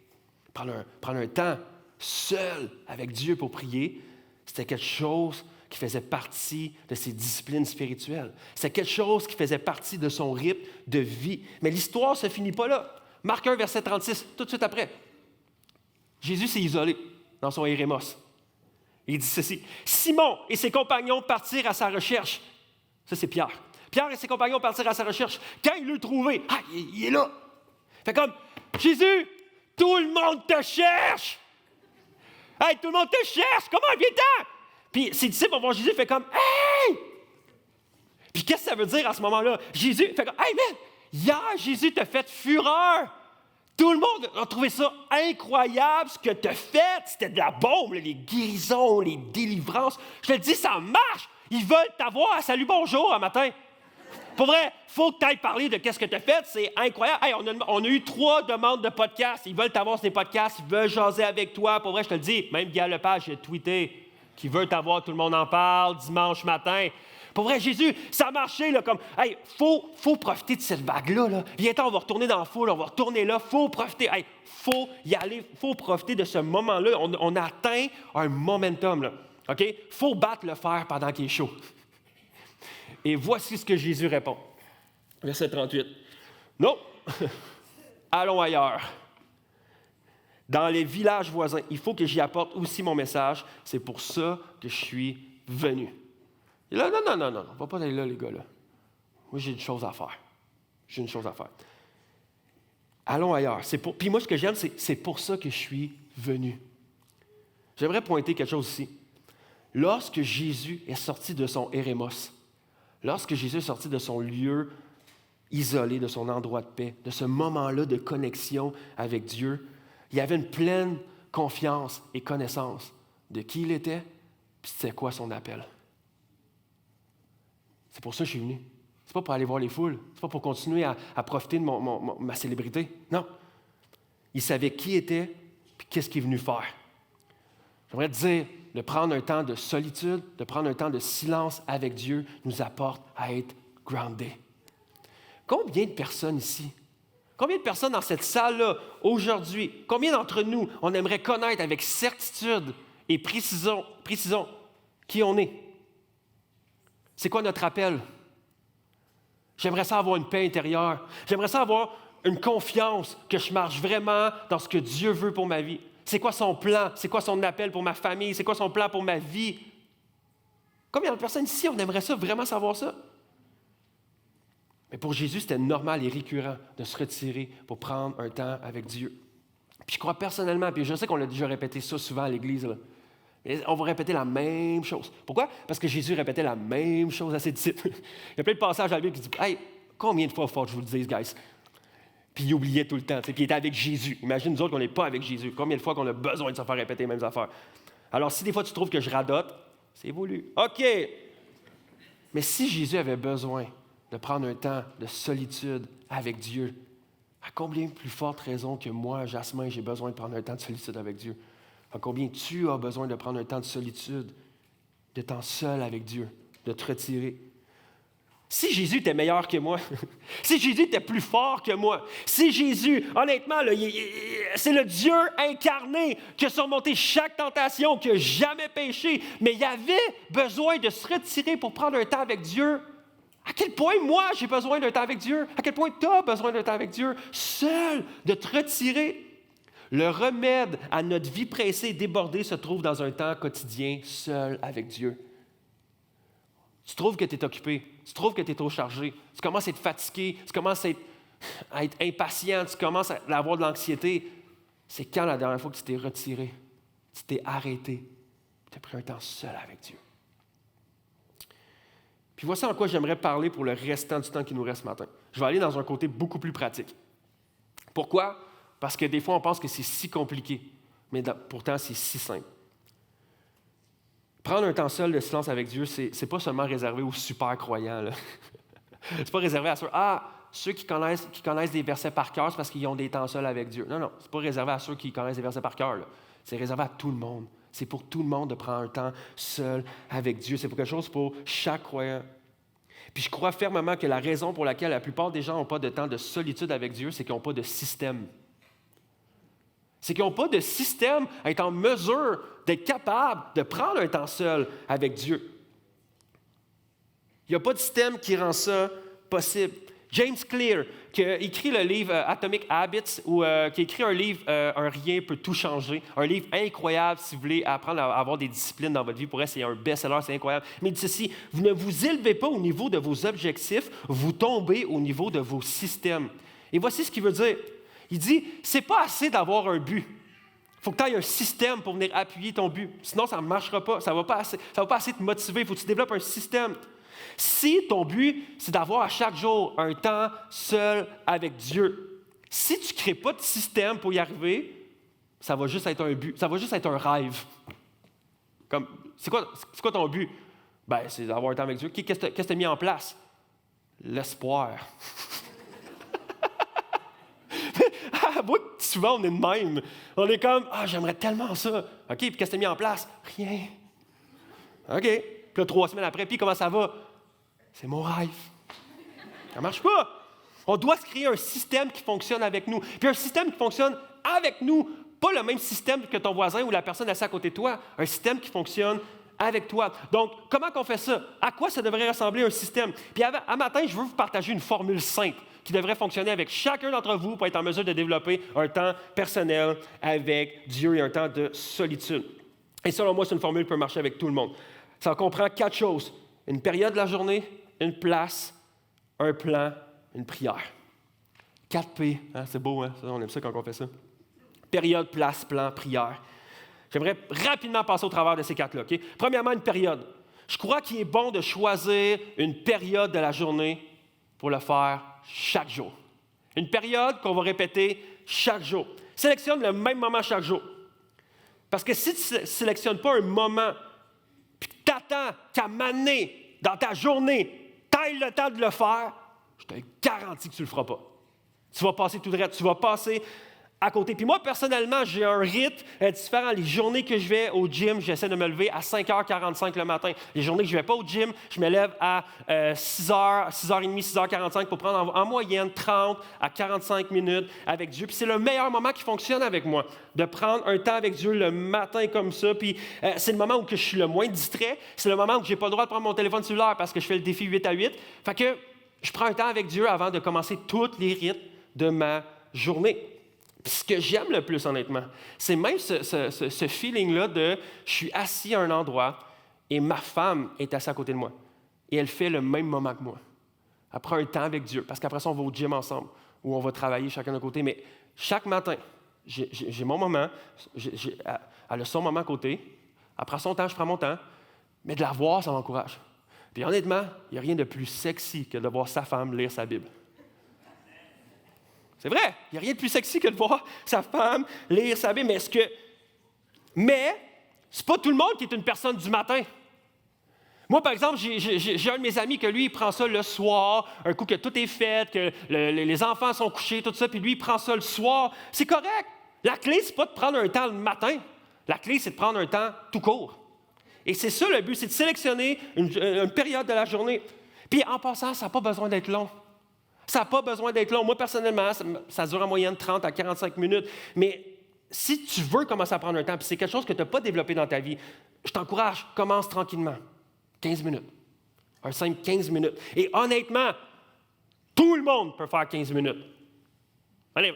Speaker 1: prendre un temps seul avec Dieu pour prier, c'était quelque chose qui faisait partie de ses disciplines spirituelles. C'est quelque chose qui faisait partie de son rythme de vie. Mais l'histoire ne se finit pas là. Marc 1, verset 36, tout de suite après. Jésus s'est isolé dans son érémos. Il dit ceci. Simon et ses compagnons partirent à sa recherche. Ça, c'est Pierre. Pierre et ses compagnons partirent à sa recherche. Quand il l'eut trouvé, il est là. Fait comme, Jésus, tout le monde te cherche. Hey, tout le monde te cherche. Comment viens-t'en? Puis ses disciples vont voir Jésus, fait comme, hey! Puis qu'est-ce que ça veut dire à ce moment-là? Jésus fait comme, hey, man, hier, Jésus t'a fait fureur. Tout le monde a trouvé ça incroyable, ce que tu as fait. C'était de la bombe, là, les guérisons, les délivrances. Je te le dis, ça marche. Ils veulent t'avoir. Salut, bonjour, un matin. Pour vrai, il faut que tu ailles parler de qu'est-ce que tu as fait. C'est incroyable. Hey, on a eu 3 demandes de podcasts. Ils veulent t'avoir sur des podcasts. Ils veulent jaser avec toi. Pour vrai, je te le dis. Même Guy Lepage, il a tweeté qu'il veut t'avoir. Tout le monde en parle dimanche matin. Pour vrai, Jésus, ça a marché, là, comme, hey, faut profiter de cette vague-là, là. Viens-t'en, on va retourner dans la foule, on va retourner là, faut profiter, hey, faut y aller, faut profiter de ce moment-là. On a atteint un momentum, là, OK? Faut battre le fer pendant qu'il est chaud. Et voici ce que Jésus répond. Verset 38. Non, allons ailleurs. Dans les villages voisins, il faut que j'y apporte aussi mon message. C'est pour ça que je suis venu. Et là, non, on ne va pas aller là, les gars, là. Moi, j'ai une chose à faire. Allons ailleurs. Puis moi, ce que j'aime, c'est pour ça que je suis venu. J'aimerais pointer quelque chose ici. Lorsque Jésus est sorti de son érémos, lorsque Jésus est sorti de son lieu isolé, de son endroit de paix, de ce moment-là de connexion avec Dieu, il y avait une pleine confiance et connaissance de qui il était, puis c'était quoi son appel. C'est pour ça que je suis venu. C'est pas pour aller voir les foules. C'est pas pour continuer à profiter de ma célébrité. Non. Il savait qui il était et qu'est-ce qu'il est venu faire. J'aimerais te dire, de prendre un temps de solitude, de prendre un temps de silence avec Dieu, nous apporte à être grounded. Combien de personnes ici, combien de personnes dans cette salle-là, aujourd'hui, combien d'entre nous, on aimerait connaître avec certitude et précision qui on est? C'est quoi notre appel? J'aimerais ça avoir une paix intérieure. J'aimerais ça avoir une confiance que je marche vraiment dans ce que Dieu veut pour ma vie. C'est quoi son plan? C'est quoi son appel pour ma famille? C'est quoi son plan pour ma vie? Combien de personnes ici, on aimerait ça, vraiment savoir ça? Mais pour Jésus, c'était normal et récurrent de se retirer pour prendre un temps avec Dieu. Puis je crois personnellement, puis je sais qu'on l'a déjà répété ça souvent à l'Église, là. Et on va répéter la même chose. Pourquoi? Parce que Jésus répétait la même chose à ses disciples. Il y a plein de passages à la Bible qui disent « Hey, combien de fois il faut que je vous le dise, guys? » Puis il oubliait tout le temps. Puis il était avec Jésus. Imagine nous autres qu'on n'est pas avec Jésus. Combien de fois qu'on a besoin de se faire répéter les mêmes affaires? Alors, si des fois tu trouves que je radote, c'est voulu. OK! Mais si Jésus avait besoin de prendre un temps de solitude avec Dieu, à combien plus forte raison que moi, Jasmin, j'ai besoin de prendre un temps de solitude avec Dieu? À combien tu as besoin de prendre un temps de solitude, de temps seul avec Dieu, de te retirer? Si Jésus était meilleur que moi, si Jésus était plus fort que moi, si Jésus, honnêtement, là, c'est le Dieu incarné qui a surmonté chaque tentation, qui n'a jamais péché, mais il avait besoin de se retirer pour prendre un temps avec Dieu. À quel point moi, j'ai besoin d'un temps avec Dieu? À quel point tu as besoin d'un temps avec Dieu? Seul, de te retirer. Le remède à notre vie pressée et débordée se trouve dans un temps quotidien seul avec Dieu. Tu trouves que tu es occupé, tu trouves que tu es trop chargé, tu commences à être fatigué, tu commences à être impatient, tu commences à avoir de l'anxiété. C'est quand la dernière fois que tu t'es retiré, tu t'es arrêté, tu as pris un temps seul avec Dieu. Puis voici en quoi j'aimerais parler pour le restant du temps qui nous reste ce matin. Je vais aller dans un côté beaucoup plus pratique. Pourquoi? Parce que des fois, on pense que c'est si compliqué, mais pourtant, c'est si simple. Prendre un temps seul de silence avec Dieu, c'est pas seulement réservé aux super croyants. Là. C'est pas réservé à ceux qui connaissent des versets par cœur, c'est parce qu'ils ont des temps seuls avec Dieu. Non, c'est pas réservé à ceux qui connaissent des versets par cœur. Là. C'est réservé à tout le monde. C'est pour tout le monde de prendre un temps seul avec Dieu. C'est pour quelque chose pour chaque croyant. Puis je crois fermement que la raison pour laquelle la plupart des gens n'ont pas de temps de solitude avec Dieu, c'est qu'ils n'ont pas de système. C'est qu'ils n'ont pas de système à être en mesure d'être capable de prendre un temps seul avec Dieu. Il n'y a pas de système qui rend ça possible. James Clear, qui a écrit le livre Atomic Habits, ou qui a écrit un livre Un rien peut tout changer, un livre incroyable si vous voulez apprendre à avoir des disciplines dans votre vie. Pour elle, c'est un best-seller, c'est incroyable. Mais il dit ceci, vous ne vous élevez pas au niveau de vos objectifs, vous tombez au niveau de vos systèmes. Et voici ce qu'il veut dire. Il dit, c'est pas assez d'avoir un but. Il faut que tu aies un système pour venir appuyer ton but. Sinon, ça ne marchera pas. Ça ne va pas assez te motiver. Il faut que tu développes un système. Si ton but, c'est d'avoir à chaque jour un temps seul avec Dieu, si tu ne crées pas de système pour y arriver, ça va juste être un but, ça va juste être un rêve. Comme, c'est quoi ton but? Ben, c'est d'avoir un temps avec Dieu. Qu'est-ce que tu as mis en place? L'espoir. Moi, souvent, on est de même. On est comme, j'aimerais tellement ça. OK, puis qu'est-ce que tu as mis en place? Rien. OK. Puis là, 3 semaines après, puis comment ça va? C'est mon rêve. Ça ne marche pas. On doit se créer un système qui fonctionne avec nous. Puis un système qui fonctionne avec nous, pas le même système que ton voisin ou la personne assise à côté de toi. Un système qui fonctionne avec toi. Donc, comment on fait ça? À quoi ça devrait ressembler un système? Puis à matin, je veux vous partager une formule simple qui devrait fonctionner avec chacun d'entre vous pour être en mesure de développer un temps personnel avec Dieu et un temps de solitude. Et selon moi, c'est une formule qui peut marcher avec tout le monde. Ça comprend 4 choses. Une période de la journée, une place, un plan, une prière. 4 P, hein, c'est beau, hein? On aime ça quand on fait ça. Période, place, plan, prière. J'aimerais rapidement passer au travers de ces 4-là. Okay? Premièrement, une période. Je crois qu'il est bon de choisir une période de la journée pour le faire chaque jour. Une période qu'on va répéter chaque jour. Sélectionne le même moment chaque jour. Parce que si tu ne sélectionnes pas un moment, puis que tu attends qu'à m'amener dans ta journée, tu ailles le temps de le faire, je te garantis que tu ne le feras pas. Tu vas passer tout droit, tu vas passer à côté. Puis moi, personnellement, j'ai un rythme différent. Les journées que je vais au gym, j'essaie de me lever à 5h45 le matin. Les journées que je ne vais pas au gym, je me lève à 6h, 6h30, 6h45 pour prendre en moyenne 30 à 45 minutes avec Dieu. Puis c'est le meilleur moment qui fonctionne avec moi, de prendre un temps avec Dieu le matin comme ça. Puis c'est le moment où je suis le moins distrait. C'est le moment où je n'ai pas le droit de prendre mon téléphone cellulaire parce que je fais le défi 8-8. Fait que je prends un temps avec Dieu avant de commencer tous les rythmes de ma journée. Puis ce que j'aime le plus, honnêtement, c'est même ce feeling-là de je suis assis à un endroit et ma femme est assise à côté de moi. Et elle fait le même moment que moi. Elle prend un temps avec Dieu, parce qu'après ça, on va au gym ensemble, ou on va travailler chacun d'un côté. Mais chaque matin, j'ai mon moment, elle a son moment à côté. Après son temps, je prends mon temps. Mais de la voir, ça m'encourage. Puis honnêtement, il n'y a rien de plus sexy que de voir sa femme lire sa Bible. C'est vrai, il n'y a rien de plus sexy que de voir sa femme lire sa Bible. Mais c'est pas tout le monde qui est une personne du matin. Moi, par exemple, j'ai un de mes amis que lui, il prend ça le soir, un coup que tout est fait, que les enfants sont couchés, tout ça, puis lui, il prend ça le soir. C'est correct. La clé, c'est pas de prendre un temps le matin. La clé, c'est de prendre un temps tout court. Et c'est ça le but, c'est de sélectionner une période de la journée. Puis en passant, ça n'a pas besoin d'être long. Ça n'a pas besoin d'être long. Moi, personnellement, ça dure en moyenne 30 à 45 minutes. Mais si tu veux commencer à prendre un temps, puis c'est quelque chose que tu n'as pas développé dans ta vie, je t'encourage, commence tranquillement. 15 minutes. Un simple 15 minutes. Et honnêtement, tout le monde peut faire 15 minutes. Allez,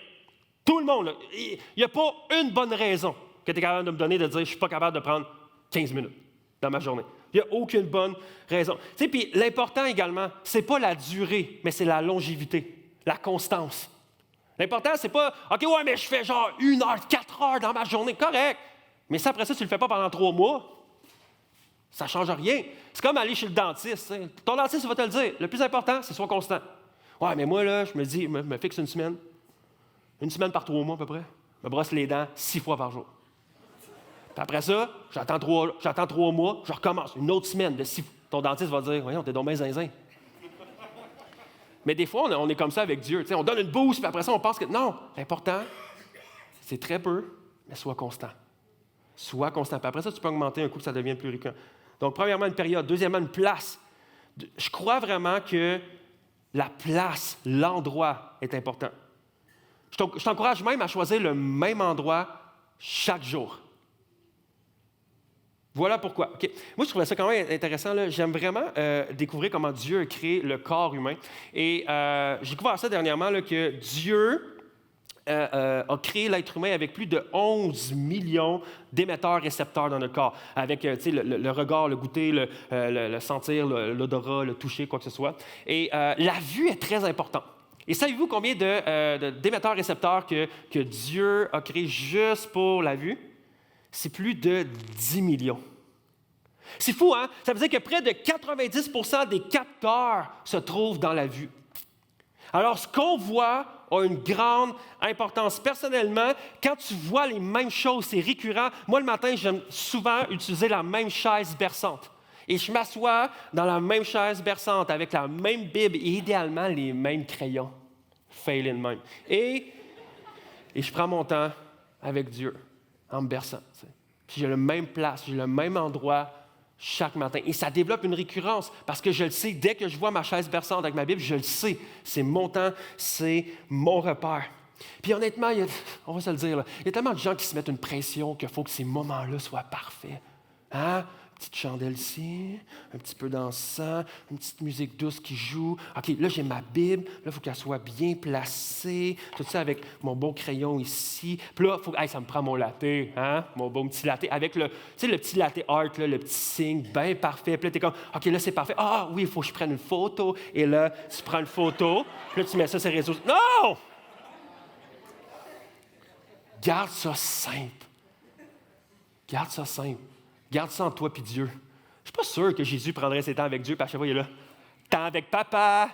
Speaker 1: tout le monde. Il n'y a pas une bonne raison que tu es capable de me donner de dire « je ne suis pas capable de prendre 15 minutes dans ma journée ». Il n'y a aucune bonne raison. Tu sais, puis l'important également, ce n'est pas la durée, mais c'est la longévité, la constance. L'important, c'est pas « OK, ouais, mais je fais genre 1 heure, 4 heures dans ma journée. » Correct. Mais si après ça, tu ne le fais pas pendant 3 mois, ça ne change rien. C'est comme aller chez le dentiste. T'sais. Ton dentiste va te le dire. Le plus important, c'est sois constant. Ouais, mais moi, là, je me dis, me fixe une semaine. Une semaine par 3 mois à peu près. Je me brosse les dents 6 fois par jour. Puis après ça, j'attends 3 mois, je recommence. Une autre semaine de 6 fois. Ton dentiste va dire, voyons, t'es donc bien zinzin. Mais des fois, on est comme ça avec Dieu. T'sais, on donne une boost, puis après ça, on pense que non, l'important, c'est très peu, mais sois constant. Sois constant. Puis après ça, tu peux augmenter un coup, ça devient plus récurrent. Donc, premièrement, une période. Deuxièmement, une place. Je crois vraiment que la place, l'endroit est important. Je t'encourage même à choisir le même endroit chaque jour. Voilà pourquoi. Okay. Moi, je trouvais ça quand même intéressant. Là. J'aime vraiment découvrir comment Dieu a créé le corps humain. Et j'ai découvert ça dernièrement, là, que Dieu a créé l'être humain avec plus de 11 millions d'émetteurs-récepteurs dans notre corps, avec le regard, le goûter, le sentir, l'odorat, le toucher, quoi que ce soit. Et la vue est très importante. Et savez-vous combien d'émetteurs-récepteurs que Dieu a créé juste pour la vue? C'est plus de 10 millions. C'est fou, hein? Ça veut dire que près de 90% des capteurs se trouvent dans la vue. Alors, ce qu'on voit a une grande importance. Personnellement, quand tu vois les mêmes choses, c'est récurrent. Moi, le matin, j'aime souvent utiliser la même chaise berçante. Et je m'assois dans la même chaise berçante avec la même Bible et idéalement les mêmes crayons. Fail in même. Et je prends mon temps avec Dieu en me berçant. Puis j'ai la même place, j'ai le même endroit chaque matin. Et ça développe une récurrence parce que je le sais, dès que je vois ma chaise berçante avec ma Bible, je le sais. C'est mon temps, c'est mon repère. Puis honnêtement, on va se le dire, il y a tellement de gens qui se mettent une pression qu'il faut que ces moments-là soient parfaits. Hein? Une petite chandelle ici, un petit peu d'encens, une petite musique douce qui joue. OK, là, j'ai ma Bible. Là, il faut qu'elle soit bien placée. Tout ça avec mon beau crayon ici. Puis là, ça me prend mon latte, hein? Mon bon petit latte. Avec le petit latte art, là, le petit signe bien parfait. Puis là, tu es comme, OK, là, c'est parfait. Ah oui, il faut que je prenne une photo. Et là, tu prends une photo. Puis là, tu mets ça sur les réseaux. Non! Garde ça simple. Garde ça simple. Garde ça entre toi et Dieu. Je ne suis pas sûr que Jésus prendrait ses temps avec Dieu, puis à chaque fois, il est là. Temps avec papa.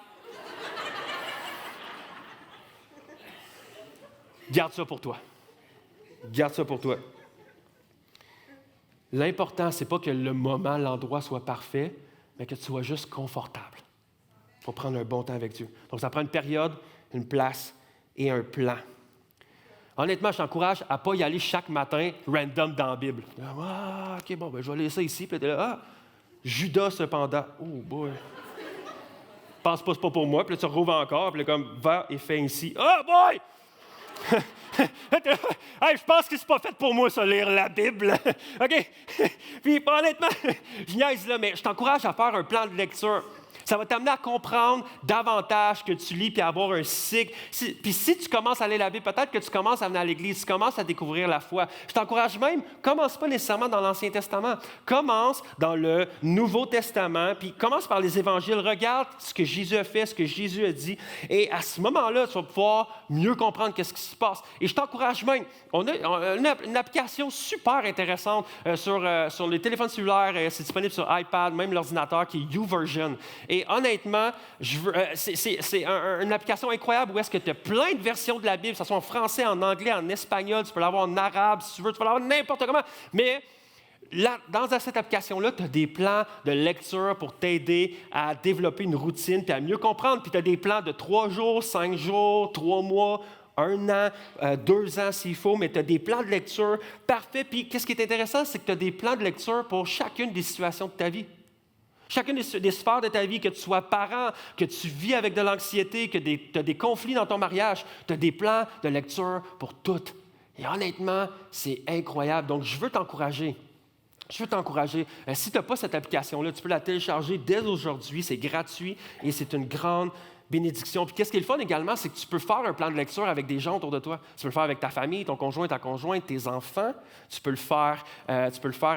Speaker 1: Garde ça pour toi. Garde ça pour toi. L'important, ce n'est pas que le moment, l'endroit soit parfait, mais que tu sois juste confortable pour prendre un bon temps avec Dieu. Donc, ça prend une période, une place et un plan. Honnêtement, je t'encourage à ne pas y aller chaque matin random dans la Bible. Ah, OK, bon, ben, je vais laisser ici. Puis là, ah, Judas cependant. Oh, boy. Pense pas, c'est pas pour moi. Puis là, tu rouvres encore. Puis là, comme, va et fais ici. Oh, boy! Hey, je pense que c'est pas fait pour moi, ça, lire la Bible. OK? Puis, honnêtement, je niaise là, mais je t'encourage à faire un plan de lecture. Ça va t'amener à comprendre davantage que tu lis puis à avoir un cycle. Puis si tu commences à lire la Bible, peut-être que tu commences à venir à l'Église, tu commences à découvrir la foi. Je t'encourage même, commence pas nécessairement dans l'Ancien Testament. Commence dans le Nouveau Testament, puis commence par les Évangiles. Regarde ce que Jésus a fait, ce que Jésus a dit. Et à ce moment-là, tu vas pouvoir mieux comprendre ce qui se passe. Et je t'encourage même, on a une application super intéressante sur les téléphones cellulaires. C'est disponible sur iPad, même l'ordinateur, qui est YouVersion. Et honnêtement, c'est une application incroyable où est-ce que tu as plein de versions de la Bible, que ce soit en français, en anglais, en espagnol, tu peux l'avoir en arabe si tu veux, tu peux l'avoir n'importe comment. Mais là, dans cette application-là, tu as des plans de lecture pour t'aider à développer une routine puis à mieux comprendre. Puis tu as des plans de 3 jours, 5 jours, 3 mois, 1 an, 2 ans s'il faut, mais tu as des plans de lecture parfaits. Puis qu'est-ce qui est intéressant, c'est que tu as des plans de lecture pour chacune des situations de ta vie. Chacune des sphères de ta vie, que tu sois parent, que tu vis avec de l'anxiété, que tu as des conflits dans ton mariage, tu as des plans de lecture pour toutes. Et honnêtement, c'est incroyable. Donc, je veux t'encourager. Si tu n'as pas cette application-là, tu peux la télécharger dès aujourd'hui. C'est gratuit et c'est une grande bénédiction. Puis qu'est-ce qui est le fun également, c'est que tu peux faire un plan de lecture avec des gens autour de toi. Tu peux le faire avec ta famille, ton conjoint, ta conjointe, tes enfants. Tu peux le faire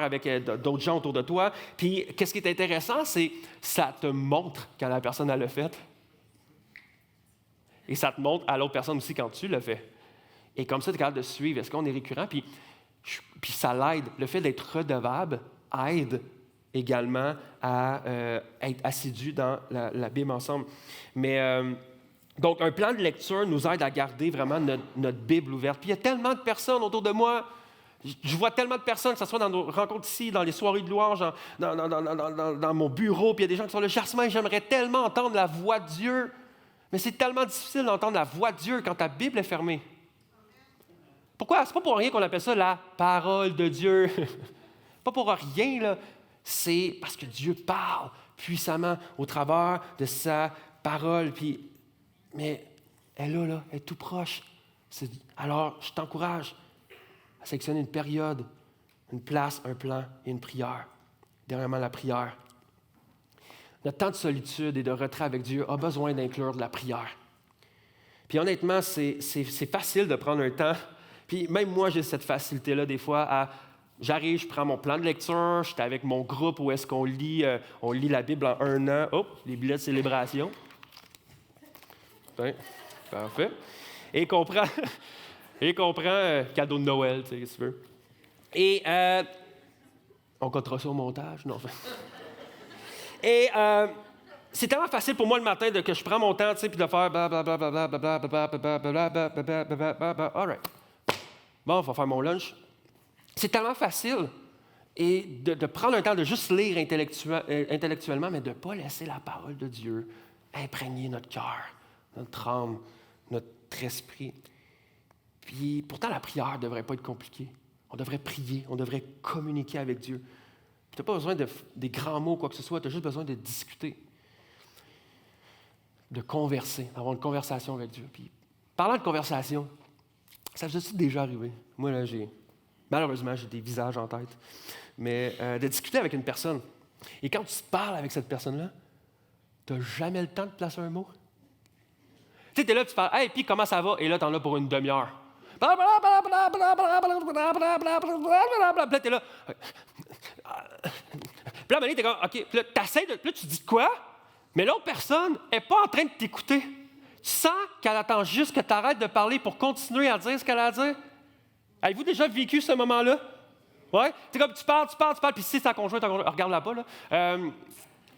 Speaker 1: avec d'autres gens autour de toi. Puis qu'est-ce qui est intéressant, c'est que ça te montre quand la personne a le fait. Et ça te montre à l'autre personne aussi quand tu le fais. Et comme ça, tu es capable de suivre. Est-ce qu'on est récurrent? Puis ça l'aide. Le fait d'être redevable aide également à être assidu dans la Bible ensemble. Mais donc, un plan de lecture nous aide à garder vraiment notre Bible ouverte. Puis il y a tellement de personnes autour de moi. Je vois tellement de personnes, que ce soit dans nos rencontres ici, dans les soirées de louange, dans mon bureau, puis il y a des gens qui sont là, Jasmin, j'aimerais tellement entendre la voix de Dieu. Mais c'est tellement difficile d'entendre la voix de Dieu quand ta Bible est fermée. Pourquoi? C'est pas pour rien qu'on appelle ça la parole de Dieu. Pas pour rien, là. C'est parce que Dieu parle puissamment au travers de sa parole. Mais elle est là, elle est tout proche. Alors, je t'encourage à sélectionner une période, une place, un plan et une prière. Dernièrement, la prière. Notre temps de solitude et de retrait avec Dieu a besoin d'inclure de la prière. Puis honnêtement, c'est facile de prendre un temps. Puis même moi, j'ai cette facilité-là des fois j'arrive, je prends mon plan de lecture, je suis avec mon groupe où est-ce qu'on lit la Bible en 1 an. Hop, les billets de célébration. Bien, parfait. Et qu'on prend cadeau de Noël, tu sais, si tu veux. Et On contera ça au montage, non? Et c'est tellement facile pour moi le matin que je prends mon temps, tu sais, puis de faire all right. Bon, on va faire mon lunch. C'est tellement facile. Et de prendre un temps de juste lire intellectuellement, mais de ne pas laisser la parole de Dieu imprégner notre cœur, notre âme, notre esprit. Puis pourtant, la prière ne devrait pas être compliquée. On devrait prier, on devrait communiquer avec Dieu. Tu n'as pas besoin des grands mots, quoi que ce soit, tu as juste besoin de discuter, de converser, d'avoir une conversation avec Dieu. Puis, parlant de conversation, ça vous est déjà arrivé? Moi, là, malheureusement, j'ai des visages en tête. Mais de discuter avec une personne. Et quand tu parles avec cette personne-là, tu n'as jamais le temps de placer un mot. Tu sais, tu es là, tu parles, hey, puis comment ça va? Et là, tu en as pour une demi-heure. Puis là, tu es là. Puis là, tu es comme, OK, puis là, t'essaies de. Puis là, tu dis quoi? Mais l'autre personne n'est pas en train de t'écouter. Tu sens qu'elle attend juste que tu arrêtes de parler pour continuer à dire ce qu'elle a à dire. Avez-vous déjà vécu ce moment-là? Oui? C'est comme tu parles, puis si c'est ta conjointe, regarde là-bas, là.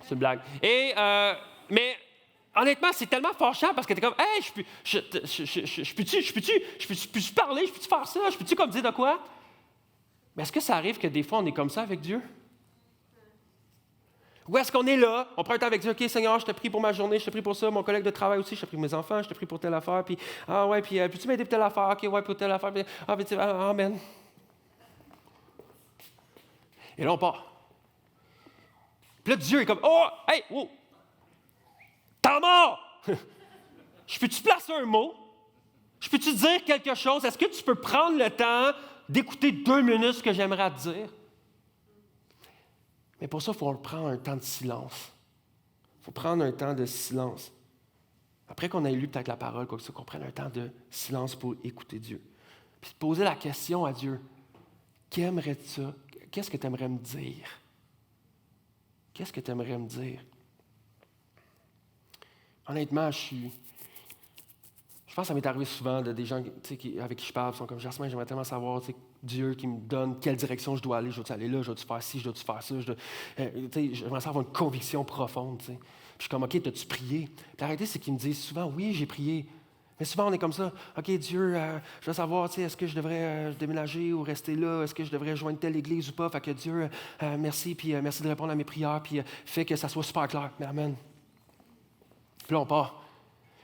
Speaker 1: C'est une blague. Mais honnêtement, c'est tellement fâchant parce que t'es comme, hey, je peux-tu parler, je peux-tu faire ça, je peux-tu comme dire de quoi? Mais est-ce que ça arrive que des fois, on est comme ça avec Dieu? Ou est-ce qu'on est là, on prend un temps avec Dieu, OK, Seigneur, je te prie pour ma journée, je te prie pour ça, mon collègue de travail aussi, je te prie pour mes enfants, je te prie pour telle affaire, puis, peux-tu m'aider pour telle affaire? OK, ouais, pour telle affaire, puis, amen. Et là, on part. Puis là, Dieu est comme, oh, hey, wow, t'es mort! Je peux-tu placer un mot? Je peux-tu dire quelque chose? Est-ce que tu peux prendre le temps d'écouter 2 minutes ce que j'aimerais te dire? Mais pour ça, il faut prendre un temps de silence. Il faut prendre un temps de silence. Après qu'on ait lu peut-être la parole, quoi que ce soit, qu'on prenne un temps de silence pour écouter Dieu. Puis poser la question à Dieu. Qu'aimerais-tu? Qu'est-ce que tu aimerais me dire? Qu'est-ce que tu aimerais me dire? Honnêtement, je pense que ça m'est arrivé souvent de des gens avec qui je parle, qui sont comme Jasmin, j'aimerais tellement savoir Dieu qui me donne quelle direction je dois aller. Je dois aller là, je dois faire ci, je dois faire ça. J'aimerais savoir une conviction profonde. T'sais. Puis je suis comme, OK, t'as-tu prié? Puis la réalité, c'est qu'ils me disent souvent, oui, j'ai prié. Mais souvent, on est comme ça. OK, Dieu, je veux savoir, est-ce que je devrais déménager ou rester là? Est-ce que je devrais joindre telle église ou pas? Fait que Dieu, merci, puis merci de répondre à mes prières, puis fait que ça soit super clair. Mais amen. Puis là, on part.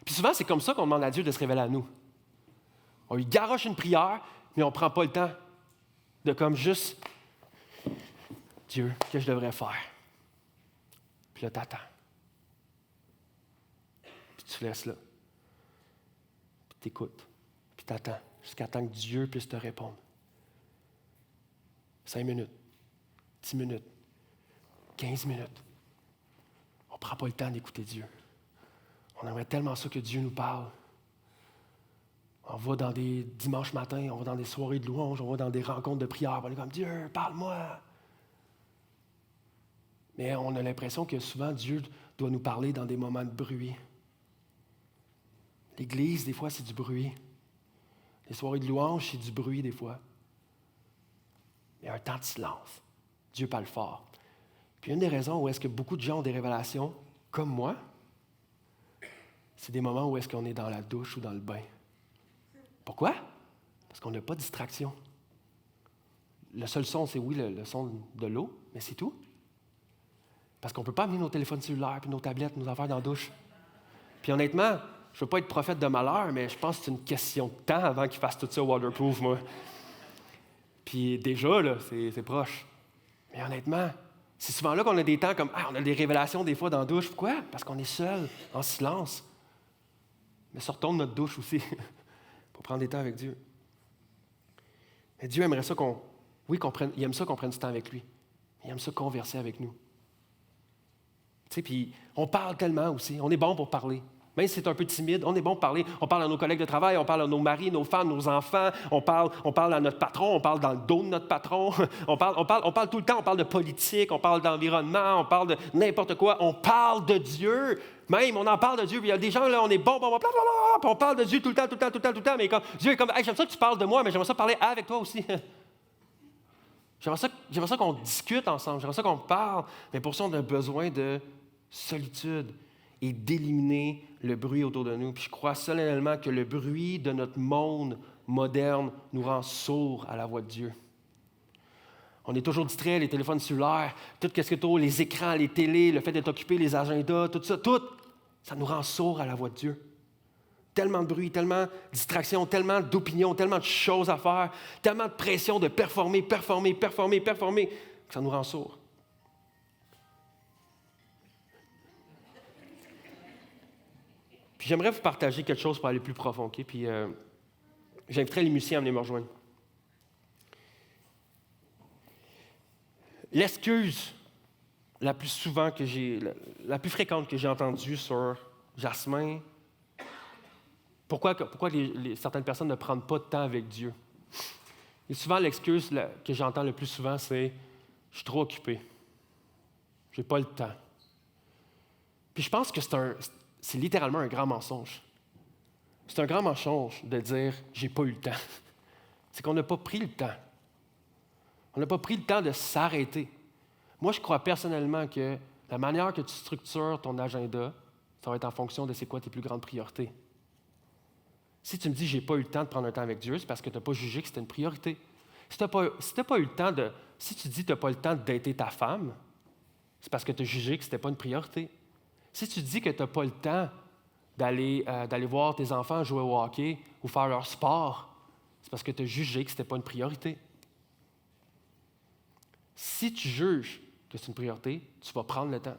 Speaker 1: Puis souvent, c'est comme ça qu'on demande à Dieu de se révéler à nous. On lui garoche une prière, mais on ne prend pas le temps de comme juste, Dieu, qu'est-ce que je devrais faire? Puis là, t'attends. Puis tu laisses là. Puis t'écoutes. Puis t'attends jusqu'à temps que Dieu puisse te répondre. 5 minutes, 10 minutes, 15 minutes. On ne prend pas le temps d'écouter Dieu. On aimerait tellement ça que Dieu nous parle. On va dans des dimanches matins, on va dans des soirées de louange, on va dans des rencontres de prière. On est comme, Dieu, parle-moi. Mais on a l'impression que souvent, Dieu doit nous parler dans des moments de bruit. L'Église, des fois, c'est du bruit. Les soirées de louange, c'est du bruit, des fois. Il y a un temps de silence. Dieu parle fort. Puis une des raisons où est-ce que beaucoup de gens ont des révélations, comme moi, c'est des moments où est-ce qu'on est dans la douche ou dans le bain. Pourquoi? Parce qu'on n'a pas de distraction. Le seul son, c'est oui, le son de l'eau, mais c'est tout. Parce qu'on ne peut pas amener nos téléphones cellulaires, puis nos tablettes, nos affaires dans la douche. Puis honnêtement, je ne veux pas être prophète de malheur, mais je pense que c'est une question de temps avant qu'ils fassent tout ça waterproof, moi. Puis déjà, là, c'est proche. Mais honnêtement, c'est souvent là qu'on a des temps comme, on a des révélations des fois dans la douche. Pourquoi? Parce qu'on est seul, en silence. Mais sortons de notre douche aussi, pour prendre des temps avec Dieu. Mais Dieu aimerait ça il aime ça qu'on prenne du temps avec lui. Il aime ça converser avec nous. Tu sais, puis on parle tellement aussi. On est bon pour parler. Même si c'est un peu timide, on est bon pour parler. On parle à nos collègues de travail, on parle à nos maris, nos femmes, nos enfants. On parle à notre patron, on parle dans le dos de notre patron. On parle tout le temps, on parle de politique, on parle d'environnement, on parle de n'importe quoi. On parle de Dieu. Même, on en parle de Dieu. Il y a des gens, là, on est bon, puis on parle de Dieu tout le temps. Mais comme, Dieu est comme, hey, j'aime ça que tu parles de moi, mais j'aimerais ça parler avec toi aussi. J'aimerais ça qu'on discute ensemble, j'aimerais ça qu'on parle, mais pour ça, on a besoin de solitude et d'éliminer le bruit autour de nous. Puis je crois solennellement que le bruit de notre monde moderne nous rend sourds à la voix de Dieu. On est toujours distrait, les téléphones cellulaires, tout ce qui est autour, les écrans, les télés, le fait d'être occupé, les agendas, tout ça nous rend sourds à la voix de Dieu. Tellement de bruit, tellement de distractions, tellement d'opinions, tellement de choses à faire, tellement de pression de performer, que ça nous rend sourds. Puis j'aimerais vous partager quelque chose pour aller plus profond, OK? Puis j'inviterai les musiciens à venir me rejoindre. L'excuse la plus fréquente que j'ai entendue sur Jasmin, pourquoi certaines personnes ne prennent pas de temps avec Dieu. Et souvent, l'excuse que j'entends le plus souvent, c'est « je suis trop occupé, je n'ai pas le temps ». Puis je pense que c'est littéralement un grand mensonge. C'est un grand mensonge de dire « j'ai pas eu le temps ». C'est qu'on n'a pas pris le temps. On n'a pas pris le temps de s'arrêter. Moi, je crois personnellement que la manière que tu structures ton agenda, ça va être en fonction de c'est quoi tes plus grandes priorités. Si tu me dis « j'ai pas eu le temps de prendre un temps avec Dieu », c'est parce que tu n'as pas jugé que c'était une priorité. Si tu n'as pas eu le temps si tu dis que tu n'as pas eu le temps de dater ta femme, c'est parce que tu as jugé que ce n'était pas une priorité. Si tu dis que tu n'as pas le temps d'aller voir tes enfants jouer au hockey ou faire leur sport, c'est parce que tu as jugé que ce n'était pas une priorité. Si tu juges que c'est une priorité, tu vas prendre le temps.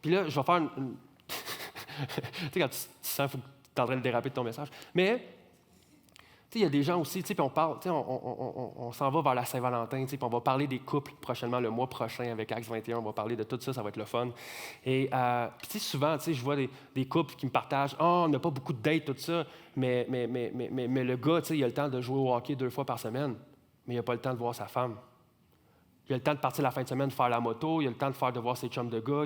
Speaker 1: Puis là, je vais faire une... tu sais, quand tu sens qu'il faut que tu es en train de déraper de ton message. Mais, tu sais, il y a des gens aussi, tu sais, puis on parle, tu sais, on s'en va vers la Saint-Valentin, tu sais, puis on va parler des couples prochainement, le mois prochain avec Acts 21, on va parler de tout ça, ça va être le fun. Et, puis tu sais, souvent, tu sais, je vois des couples qui me partagent « on n'a pas beaucoup de dates, tout ça, mais le gars, tu sais, il a le temps de jouer au hockey 2 fois par semaine, mais il n'a pas le temps de voir sa femme. » Il a le temps de partir la fin de semaine, de faire la moto, il a le temps de voir ses chums de gars,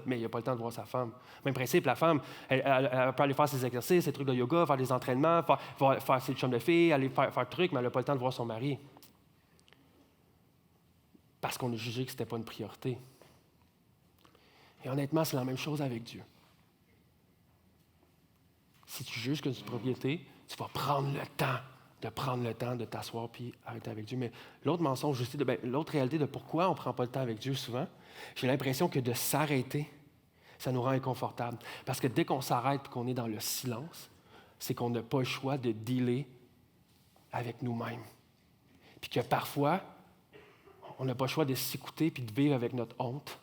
Speaker 1: mais il n'a pas le temps de voir sa femme. Même principe, la femme, elle peut aller faire ses exercices, ses trucs de yoga, faire des entraînements, faire ses chums de filles, aller faire trucs, mais elle n'a pas le temps de voir son mari. Parce qu'on a jugé que ce n'était pas une priorité. Et honnêtement, c'est la même chose avec Dieu. Si tu juges que c'est une propriété, tu vas prendre le temps de t'asseoir puis arrêter avec Dieu. Mais l'autre mensonge aussi, l'autre réalité de pourquoi on ne prend pas le temps avec Dieu souvent, j'ai l'impression que de s'arrêter, ça nous rend inconfortable. Parce que dès qu'on s'arrête et qu'on est dans le silence, c'est qu'on n'a pas le choix de dealer avec nous-mêmes. Puis que parfois, on n'a pas le choix de s'écouter puis de vivre avec notre honte,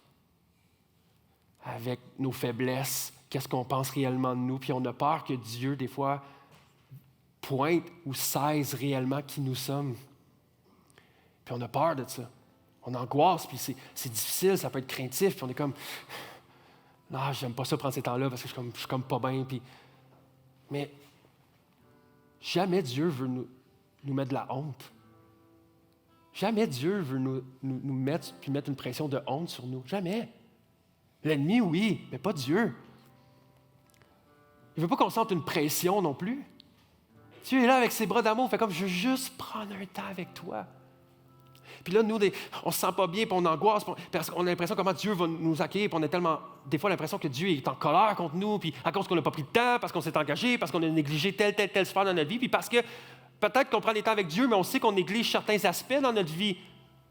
Speaker 1: avec nos faiblesses, qu'est-ce qu'on pense réellement de nous. Puis on a peur que Dieu, des fois, pointe ou saisit réellement qui nous sommes. Puis on a peur de ça. On angoisse, puis c'est difficile, ça peut être craintif, puis on est comme « non, j'aime pas ça prendre ces temps-là parce que je suis comme pas bien. » Mais jamais Dieu veut nous mettre de la honte. Jamais Dieu veut nous mettre une pression de honte sur nous. Jamais. L'ennemi, oui, mais pas Dieu. Il ne veut pas qu'on sente une pression non plus. Dieu est là avec ses bras d'amour, fait comme « je veux juste prendre un temps avec toi ». Puis là, nous, on ne se sent pas bien, puis on angoisse, parce qu'on a l'impression comment Dieu va nous accueillir, puis on a tellement, des fois, l'impression que Dieu est en colère contre nous, puis à cause qu'on n'a pas pris de temps, parce qu'on s'est engagé, parce qu'on a négligé telle sphère dans notre vie, puis parce que peut-être qu'on prend des temps avec Dieu, mais on sait qu'on néglige certains aspects dans notre vie,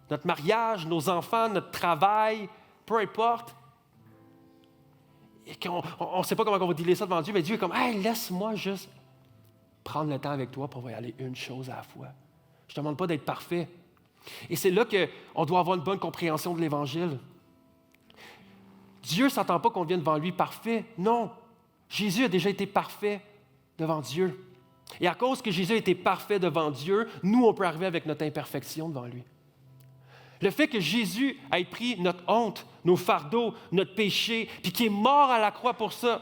Speaker 1: notre mariage, nos enfants, notre travail, peu importe. Et qu'on ne sait pas comment on va dealer ça devant Dieu, mais Dieu est comme « hey, laisse-moi juste prendre le temps avec toi pour y aller une chose à la fois. Je ne te demande pas d'être parfait. » Et c'est là qu'on doit avoir une bonne compréhension de l'Évangile. Dieu ne s'attend pas qu'on vienne devant lui parfait. Non. Jésus a déjà été parfait devant Dieu. Et à cause que Jésus a été parfait devant Dieu, nous, on peut arriver avec notre imperfection devant lui. Le fait que Jésus ait pris notre honte, nos fardeaux, notre péché, puis qu'il est mort à la croix pour ça,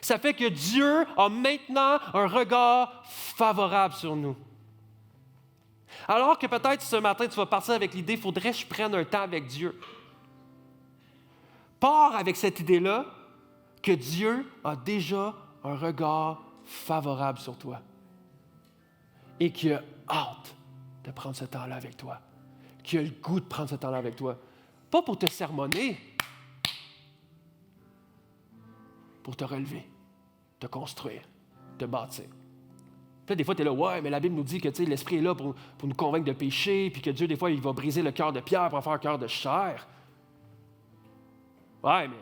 Speaker 1: ça fait que Dieu a maintenant un regard favorable sur nous. Alors que peut-être ce matin, tu vas partir avec l'idée, il faudrait que je prenne un temps avec Dieu. Pars avec cette idée-là que Dieu a déjà un regard favorable sur toi et qu'il a hâte de prendre ce temps-là avec toi, qui a le goût de prendre ce temps-là avec toi. Pas pour te sermonner, pour te relever, te construire, te bâtir. Puis là, des fois, tu es là, ouais, mais la Bible nous dit que l'Esprit est là pour nous convaincre de péché, puis que Dieu, des fois, il va briser le cœur de pierre pour en faire un cœur de chair. Ouais, mais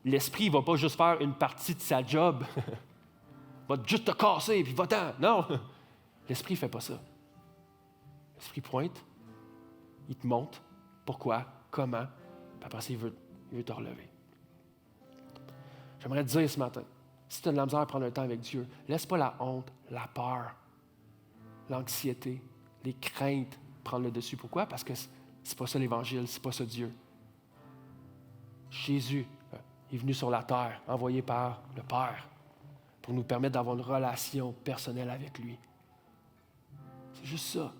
Speaker 1: l'Esprit ne va pas juste faire une partie de sa job. Il va juste te casser, puis va-t'en. Non, l'Esprit ne fait pas ça. L'Esprit pointe, il te montre pourquoi, comment, puis après ça, il veut te relever. J'aimerais te dire ce matin, si tu as de la misère à prendre un temps avec Dieu, laisse pas la honte, la peur, l'anxiété, les craintes prendre le dessus. Pourquoi? Parce que c'est pas ça l'Évangile, c'est pas ça Dieu. Jésus est venu sur la terre, envoyé par le Père, pour nous permettre d'avoir une relation personnelle avec lui. C'est juste ça.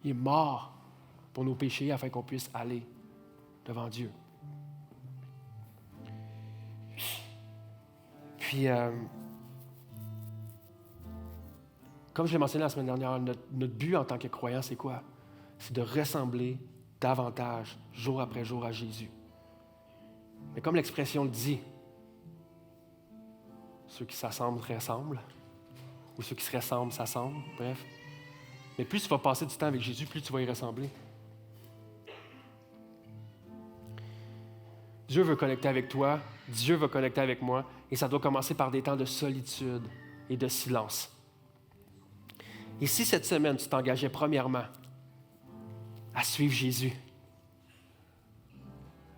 Speaker 1: Il est mort pour nos péchés afin qu'on puisse aller devant Dieu. Puis, comme je l'ai mentionné la semaine dernière, notre but en tant que croyant, c'est quoi? C'est de ressembler davantage, jour après jour, à Jésus. Mais comme l'expression le dit, ceux qui s'assemblent ressemblent, ou ceux qui se ressemblent s'assemblent, bref. Mais plus tu vas passer du temps avec Jésus, plus tu vas y ressembler. Dieu veut connecter avec toi, Dieu veut connecter avec moi, et ça doit commencer par des temps de solitude et de silence. Et si cette semaine, tu t'engageais premièrement à suivre Jésus,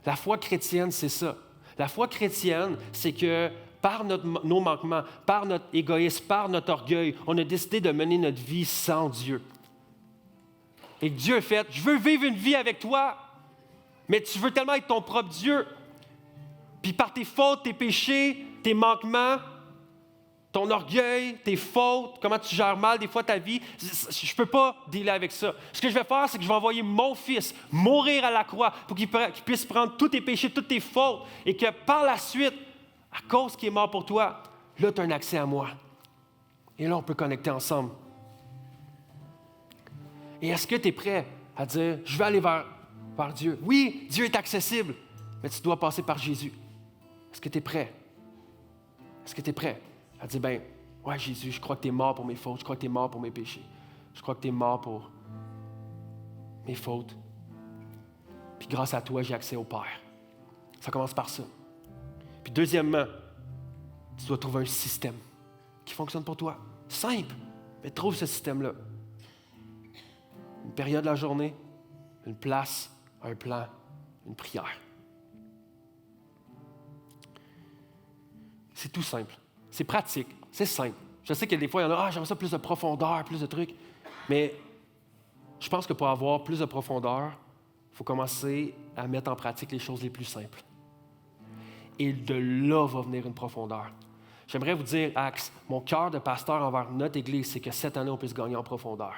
Speaker 1: la foi chrétienne, c'est ça. La foi chrétienne, c'est que par nos manquements, par notre égoïsme, par notre orgueil, on a décidé de mener notre vie sans Dieu. Et Dieu a fait, je veux vivre une vie avec toi, mais tu veux tellement être ton propre Dieu. Puis par tes fautes, tes péchés, tes manquements, ton orgueil, tes fautes, comment tu gères mal des fois ta vie, je ne peux pas dealer avec ça. Ce que je vais faire, c'est que je vais envoyer mon Fils mourir à la croix pour qu'il puisse prendre tous tes péchés, toutes tes fautes, et que par la suite, à cause qu'il est mort pour toi, là, tu as un accès à moi. Et là, on peut connecter ensemble. Et est-ce que tu es prêt à dire, je vais aller vers Dieu? Oui, Dieu est accessible, mais tu dois passer par Jésus. Est-ce que tu es prêt? Est-ce que tu es prêt à dire, ouais, Jésus, je crois que tu es mort pour mes fautes, je crois que tu es mort pour mes péchés, je crois que tu es mort pour mes fautes. Puis grâce à toi, j'ai accès au Père. Ça commence par ça. Puis deuxièmement, tu dois trouver un système qui fonctionne pour toi. Simple, mais trouve ce système-là. Une période de la journée, une place, un plan, une prière. C'est tout simple. C'est pratique. C'est simple. Je sais que des fois, il y en a, j'aimerais ça plus de profondeur, plus de trucs. Mais je pense que pour avoir plus de profondeur, il faut commencer à mettre en pratique les choses les plus simples. Et de là va venir une profondeur. J'aimerais vous dire, Axe, mon cœur de pasteur envers notre Église, c'est que cette année, on puisse gagner en profondeur.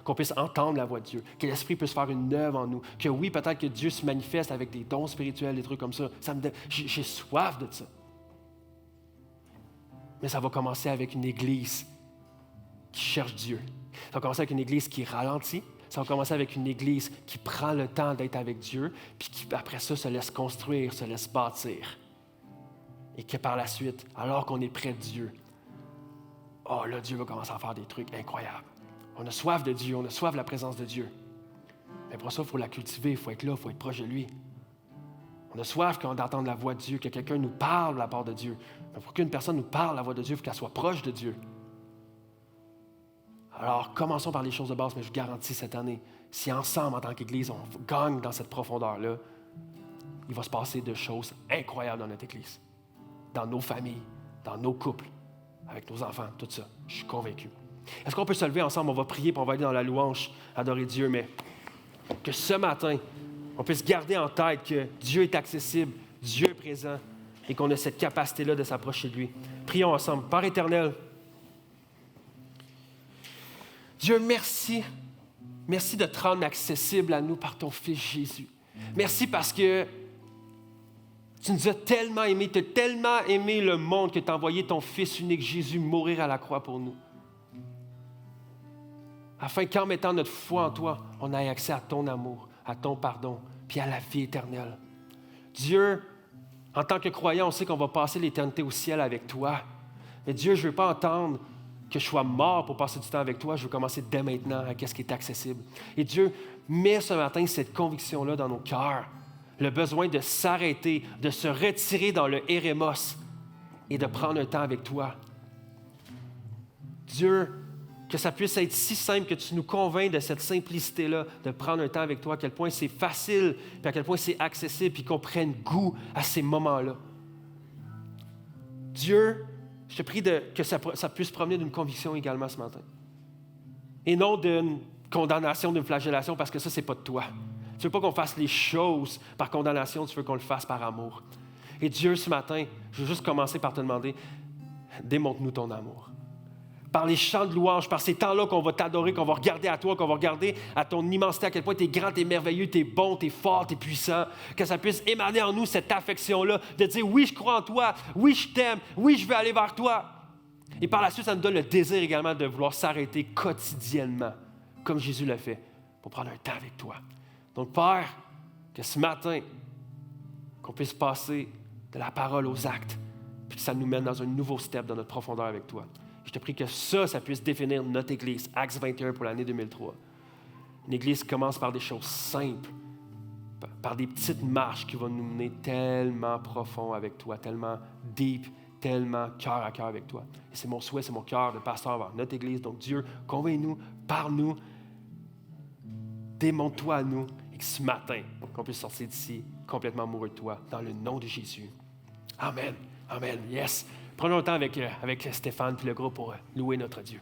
Speaker 1: Qu'on puisse entendre la voix de Dieu, que l'Esprit puisse faire une œuvre en nous, que oui, peut-être que Dieu se manifeste avec des dons spirituels, des trucs comme ça. J'ai soif de ça. Mais ça va commencer avec une Église qui cherche Dieu. Ça va commencer avec une Église qui ralentit. Ça va commencer avec une Église qui prend le temps d'être avec Dieu, puis qui, après ça, se laisse construire, se laisse bâtir. Et que par la suite, alors qu'on est près de Dieu, là, Dieu va commencer à faire des trucs incroyables. On a soif de Dieu, on a soif de la présence de Dieu. Mais pour ça, il faut la cultiver, il faut être là, il faut être proche de lui. On a soif d'entendre la voix de Dieu, que quelqu'un nous parle de la part de Dieu. Mais pour qu'une personne nous parle de la voix de Dieu, il faut qu'elle soit proche de Dieu. Alors, commençons par les choses de base, mais je vous garantis cette année, si ensemble, en tant qu'Église, on gagne dans cette profondeur-là, il va se passer de choses incroyables dans notre Église, dans nos familles, dans nos couples, avec nos enfants, tout ça. Je suis convaincu. Est-ce qu'on peut se lever ensemble? On va prier, puis on va aller dans la louange, adorer Dieu, mais que ce matin, on puisse garder en tête que Dieu est accessible, Dieu est présent, et qu'on a cette capacité-là de s'approcher de lui. Prions ensemble. Père éternel, Dieu, merci. Merci de te rendre accessible à nous par ton Fils Jésus. Merci parce que tu nous as tellement aimés, tu as tellement aimé le monde que tu as envoyé ton Fils unique Jésus mourir à la croix pour nous. afin qu'en mettant notre foi en toi, on ait accès à ton amour, à ton pardon, puis à la vie éternelle. Dieu, en tant que croyant, on sait qu'on va passer l'éternité au ciel avec toi. Mais Dieu, je ne veux pas entendre que je sois mort pour passer du temps avec toi. Je veux commencer dès maintenant à ce qui est accessible. Et Dieu, mets ce matin cette conviction-là dans nos cœurs. Le besoin de s'arrêter, de se retirer dans le érémos et de prendre un temps avec toi. Dieu, que ça puisse être si simple que tu nous convaincs de cette simplicité-là, de prendre un temps avec toi, à quel point c'est facile, puis à quel point c'est accessible, puis qu'on prenne goût à ces moments-là. Dieu, je te prie que ça puisse promener d'une conviction également ce matin. Et non d'une condamnation, d'une flagellation, parce que ça, c'est pas de toi. Tu veux pas qu'on fasse les choses par condamnation, tu veux qu'on le fasse par amour. Et Dieu, ce matin, je veux juste commencer par te demander, démontre-nous ton amour. Par les chants de louange, par ces temps-là qu'on va t'adorer, qu'on va regarder à toi, qu'on va regarder à ton immensité, à quel point tu es grand, tu es merveilleux, tu es bon, tu es fort, tu es puissant, que ça puisse émaner en nous cette affection-là, de dire oui, je crois en toi, oui, je t'aime, oui, je veux aller vers toi. Et par la suite, ça nous donne le désir également de vouloir s'arrêter quotidiennement, comme Jésus l'a fait, pour prendre un temps avec toi. Donc, Père, que ce matin, qu'on puisse passer de la parole aux actes, puis que ça nous mène dans un nouveau step dans notre profondeur avec toi. Je te prie que ça puisse définir notre Église, Acts 21 pour l'année 2003. Une Église qui commence par des choses simples, par des petites marches qui vont nous mener tellement profond avec toi, tellement deep, tellement cœur à cœur avec toi. Et c'est mon souhait, c'est mon cœur de pasteur vers notre Église. Donc Dieu, convainc-nous, parle-nous, démontre-toi à nous et que ce matin, qu'on puisse sortir d'ici complètement amoureux de toi, dans le nom de Jésus. Amen. Amen. Yes. Prenons le temps avec Stéphane et le groupe pour louer notre Dieu.